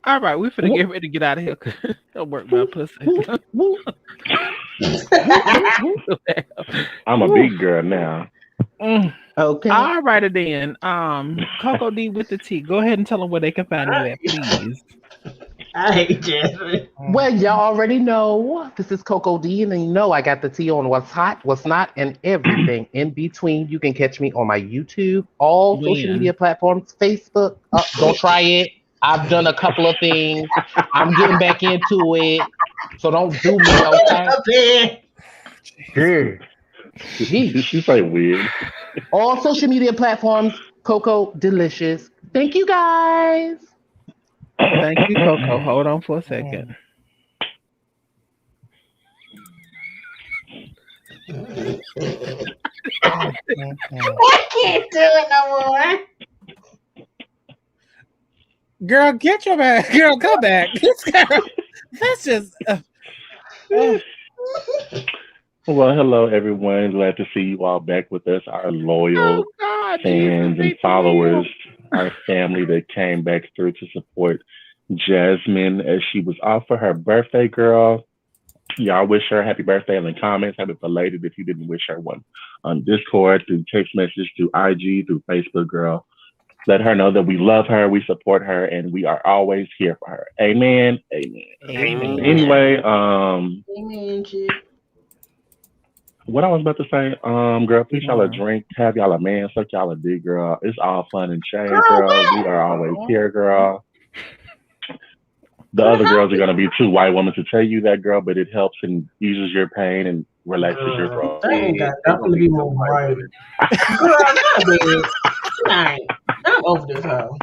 S1: All right, we finna get ready to get out of here. Don't work my pussy.
S4: I'm a big girl now.
S3: Okay.
S1: All righty then. Coco D with the T. Go ahead and tell them where they can find you at, please.
S6: I hate Jazmine.
S3: Well, y'all already know this is Coco D, and you know I got the tea on what's hot, what's not, and everything in between. You can catch me on my YouTube, all social media platforms, Facebook. Don't try it. I've done a couple of things. I'm getting back into it, so don't do me, okay?
S4: She's like weird.
S3: All social media platforms, Coco Delicious. Thank you, guys.
S1: Thank you, Coco. Hold on for a second.
S6: I can't do it no more.
S2: Girl, get your back. Girl, come back. That's just.
S4: Well, hello, everyone. Glad to see you all back with us, our loyal fans and followers, our family that came back through to support Jazmine as she was off for her birthday, girl. Y'all wish her happy birthday in the comments. Have it belated if you didn't wish her one on Discord, through text message, through IG, through Facebook, girl. Let her know that we love her, we support her, and we are always here for her. Amen. Amen.
S1: Amen.
S4: Anyway,
S6: Amen, Chip.
S4: what I was about to say, girl, please y'all a drink, have y'all a man, suck y'all a dick, girl. It's all fun and change, girl. We are always here, girl. The other girls are gonna be two white women to tell you that, girl, but it helps and eases your pain and relaxes your throat.
S6: That ain't got nothing to do with right. Girl, not bad. Tonight. I'm over this hoe.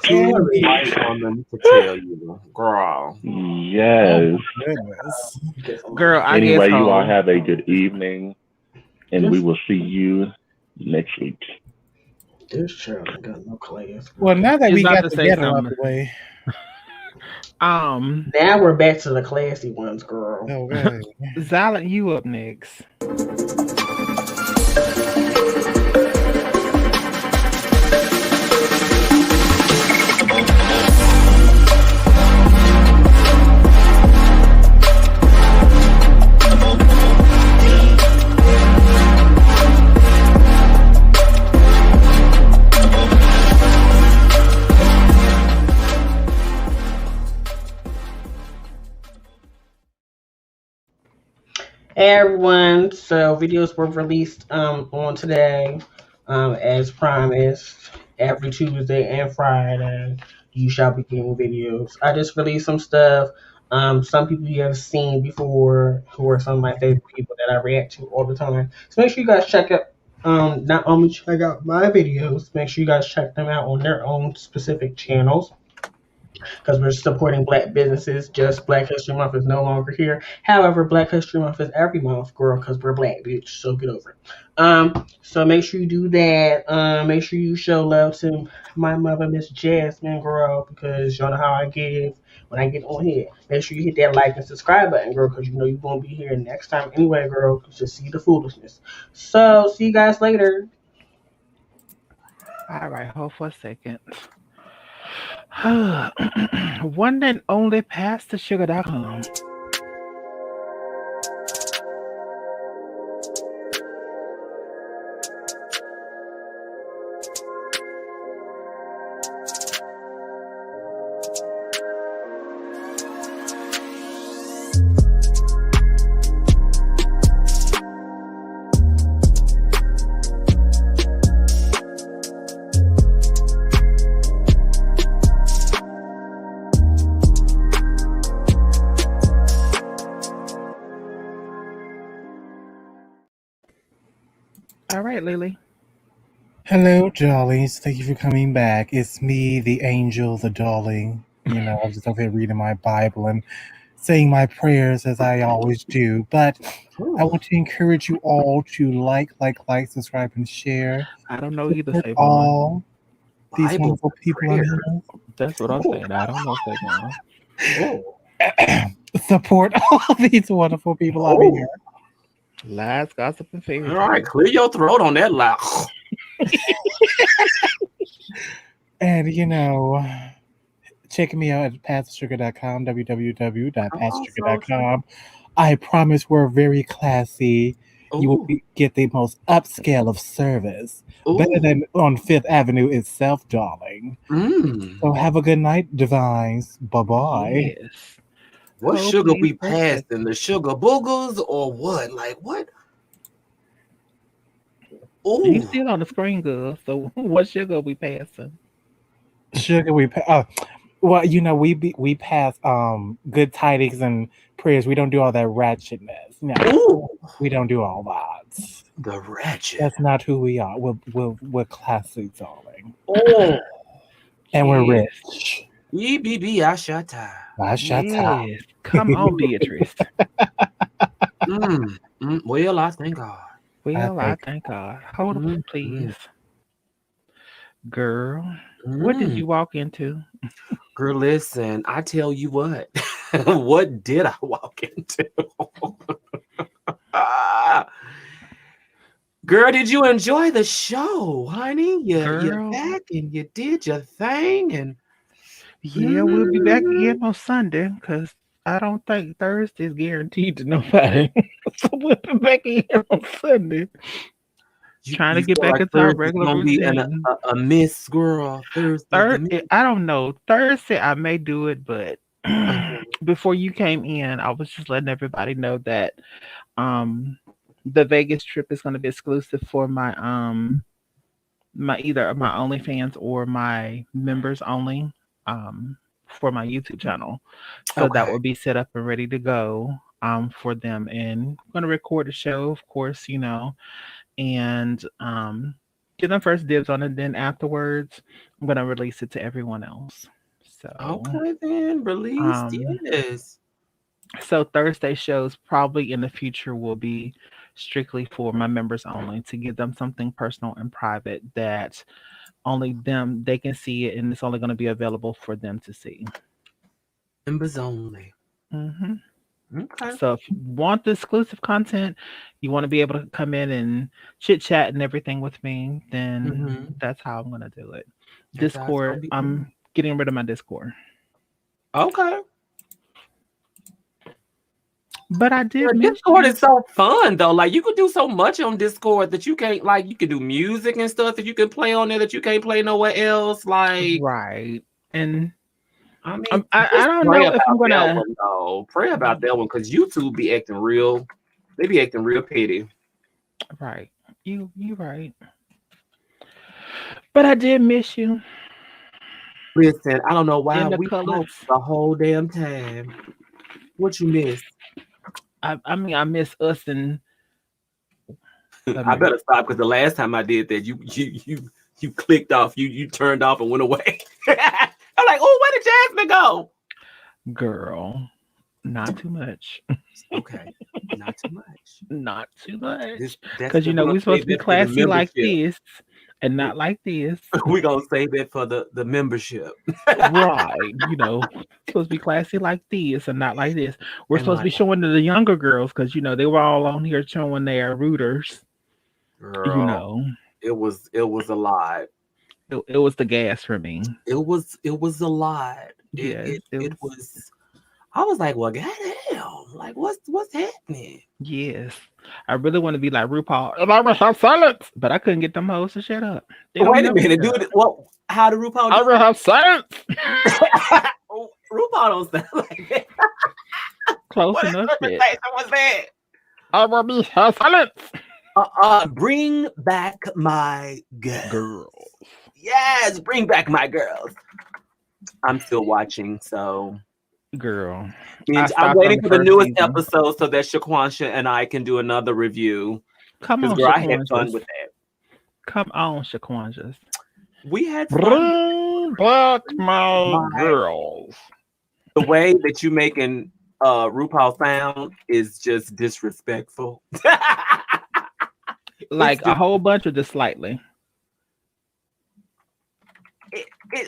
S5: White woman to tell you, girl.
S4: Yes.
S1: Girl, I
S4: anyway,
S1: guess
S4: you all have a good evening, and we will see you next week.
S6: This child ain't got no class.
S2: Well, now that we got the ghetto out
S1: something.
S2: the way.
S6: Now we're back to the classy ones, girl.
S2: Okay.
S1: Zyla, you up next.
S6: Hey everyone, so videos were released on today As promised, every Tuesday and Friday, you shall be getting videos. I just released some stuff. Some people you have seen before, who are some of my favorite people that I react to all the time. So make sure you guys check out. Not only check out my videos, make sure you guys check them out on their own specific channels because we're supporting black businesses. Just Black History Month is no longer here. However, Black History Month is every month, girl, because we're black, bitch. So get over it. So make sure you do that. Make sure you show love to my mother, Miss Jazmine, girl, because you know how I give when I get on here. Make sure you hit that like and subscribe button, girl, because you know you're gonna be here next time anyway, girl. To see the foolishness. So see you guys later.
S1: All right, hold for a second. One and only PastorSugar.com. All right, Lily.
S2: Hello, Jollies. Thank you for coming back. It's me, the angel, the darling. You know, I'm just over here reading my Bible and saying my prayers as I always do. But I want to encourage you all to like, subscribe, and share.
S1: I don't know either,
S2: Support
S1: Savon.
S2: all these
S5: Bible
S2: wonderful people on
S5: prayer.
S2: here.
S1: That's what I'm saying. I don't know, Savon.
S2: Support all these wonderful people on here.
S1: Lies, gossip, and fairy
S5: All right, clear your throat on that loud.
S2: And, you know, check me out at PastorSugar.com, www.PastorSugar.com. I promise we're very classy. You will get the most upscale of service. Better than on Fifth Avenue itself, darling. So have a good night, Divines. Bye-bye.
S1: Yes.
S5: What
S1: Oh,
S5: sugar
S1: please,
S5: we
S1: perfect.
S5: passing? The sugar boogers or what? Like what?
S1: You
S5: Ooh,
S1: still on the screen, girl. So what sugar we passing?
S2: Sugar, well, you know, we pass good tidings and prayers. We don't do all that ratchetness. No,
S5: ooh,
S2: we don't do all that.
S5: the ratchet.
S2: That's not who we are. We're classy, darling.
S5: Oh,
S2: And we're
S1: Yes.
S2: rich.
S5: EBB Ashata.
S2: I shut up.
S1: Yes. Come on, Beatrice.
S5: Well, I thank God.
S1: Well, I
S2: think-
S1: thank God. Hold
S5: Mm,
S1: on, please. Girl, what did you walk into?
S5: Girl, listen, I tell you what. What did I walk into? Girl, did you enjoy the show, honey? You're
S1: Girl.
S5: back and you did your thing. And
S1: Yeah, we'll be back again on Sunday because I don't think Thursday is guaranteed to nobody. So we'll be back again on Sunday. Trying to get
S5: feel
S1: back
S5: like
S1: into our
S5: Thursday's
S1: regular
S5: gonna be
S1: routine.
S5: a miss, girl. Thursday.
S1: I don't know. Thursday I may do it, but before you came in, I was just letting everybody know that the Vegas trip is going to be exclusive for my either my OnlyFans or my members only for my YouTube channel. So that will be set up and ready to go for them. And I'm going to record a show, of course, you know, and give them first dibs on it. Then afterwards, I'm going to release it to everyone else. So
S5: Okay, then release. Yes.
S1: So Thursday shows probably in the future will be strictly for my members only to give them something personal and private that only they can see it, and it's only going to be available for them to see.
S5: Members only. Okay.
S1: So if you want the exclusive content, you want to be able to come in and chit chat and everything with me, then that's how I'm going to do it. Discord, I'm getting rid of my Discord.
S5: Okay.
S1: But I did mention
S5: Discord is so fun though. Like you could do so much on Discord that you can't, like you could do music and stuff that you can play on there that you can't play nowhere else. Like
S1: right. And
S5: I mean,
S1: I don't know if I'm gonna
S5: pray about that one because YouTube be acting real. They be acting real petty.
S1: Right. You right. But I did miss you.
S5: Listen, I don't know why
S1: In the
S5: we
S1: colors.
S5: talked the whole damn time. What you miss?
S1: I mean, I miss us and.
S5: I better stop because the last time I did that, you clicked off, you turned off and went away. I'm like, oh, where did Jazmine go?
S1: Girl, not too much.
S5: Okay, not too much.
S1: Not too much.
S5: That's
S1: Because we're supposed to be classy like this and not like this.
S5: We're gonna save it for the membership.
S1: Right. Supposed to be classy like this and not like this. We're supposed to be showing to the younger girls because they were all on here showing their rooters.
S5: Girl, it was a lot.
S1: It was the gas for me.
S5: It was a lot.
S1: Yes,
S5: it was. I was like, well, goddamn, like what's happening?
S1: Yes, I really want to be like RuPaul. And I will have silence, but I couldn't get them hoes to shut up.
S5: Wait a minute, dude. Well, how did RuPaul?
S1: I will have silence.
S5: RuPaul don't sound like that.
S1: Close enough.
S5: What's that?
S1: I will be silent.
S5: Bring back my girls. Yes, bring back my girls. I'm still watching, so
S1: girl.
S5: I'm waiting for the newest episode so that Shaquansha and I can do another review.
S1: Come on,
S5: girl, I had fun with that.
S1: Come on, Shaquansha.
S5: We had fun.
S1: Bring back my girls.
S5: The way that you making RuPaul sound is just disrespectful.
S1: Like a whole bunch of just slightly.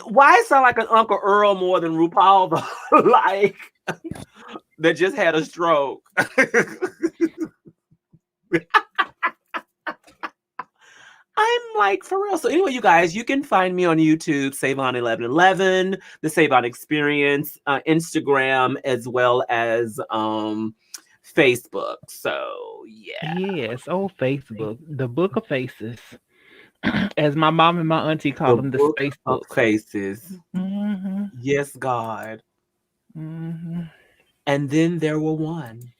S5: Why it sound like an Uncle Earl more than RuPaul though? Like that just had a stroke. I'm like, for real. So anyway, you guys, you can find me on YouTube, Savon1111, the Savon Experience, Instagram, as well as Facebook. So yeah.
S1: Yes, Facebook, the Book of Faces. As my mom and my auntie call them, the Space Book.
S5: Faces.
S1: Mm-hmm.
S5: Yes, God.
S1: Mm-hmm.
S5: And then there were one.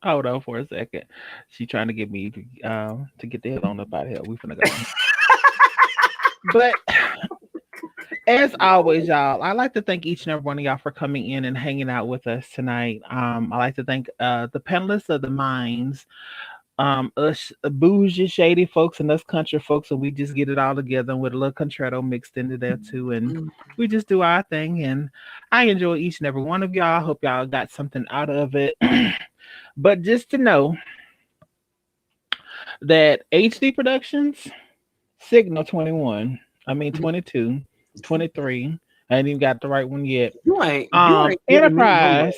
S1: Hold on for a second. She trying to get me to get the hell on up out of here. We finna go. But as always, y'all, I'd like to thank each and every one of y'all for coming in and hanging out with us tonight. I'd like to thank the panelists of the minds. Us bougie, shady folks and us country folks, and we just get it all together with a little concerto mixed into there too, and we just do our thing. And I enjoy each and every one of y'all. I hope y'all got something out of it. But just to know that HD Productions, Signal 22, 23. I ain't even got the right one yet.
S5: You ain't
S1: Enterprise,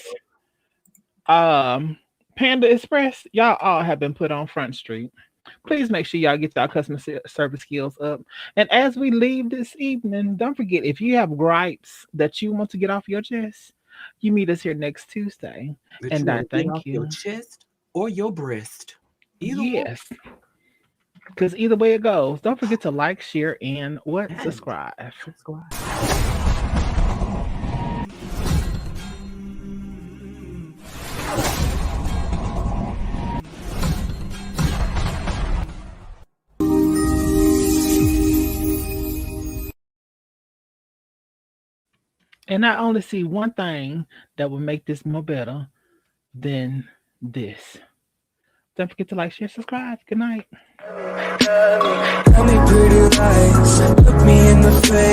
S1: Panda Express, y'all all have been put on Front Street. Please make sure y'all get y'all customer service skills up. And as we leave this evening, don't forget, if you have gripes that you want to get off your chest, you meet us here next Tuesday. And I thank you.
S5: Your chest or your breast. Either
S1: yes. Because either way it goes, don't forget to like, share, and subscribe. And I only see one thing that will make this more better than this. Don't forget to like, share, subscribe. Good night. Tell me pretty lies, look me in the face.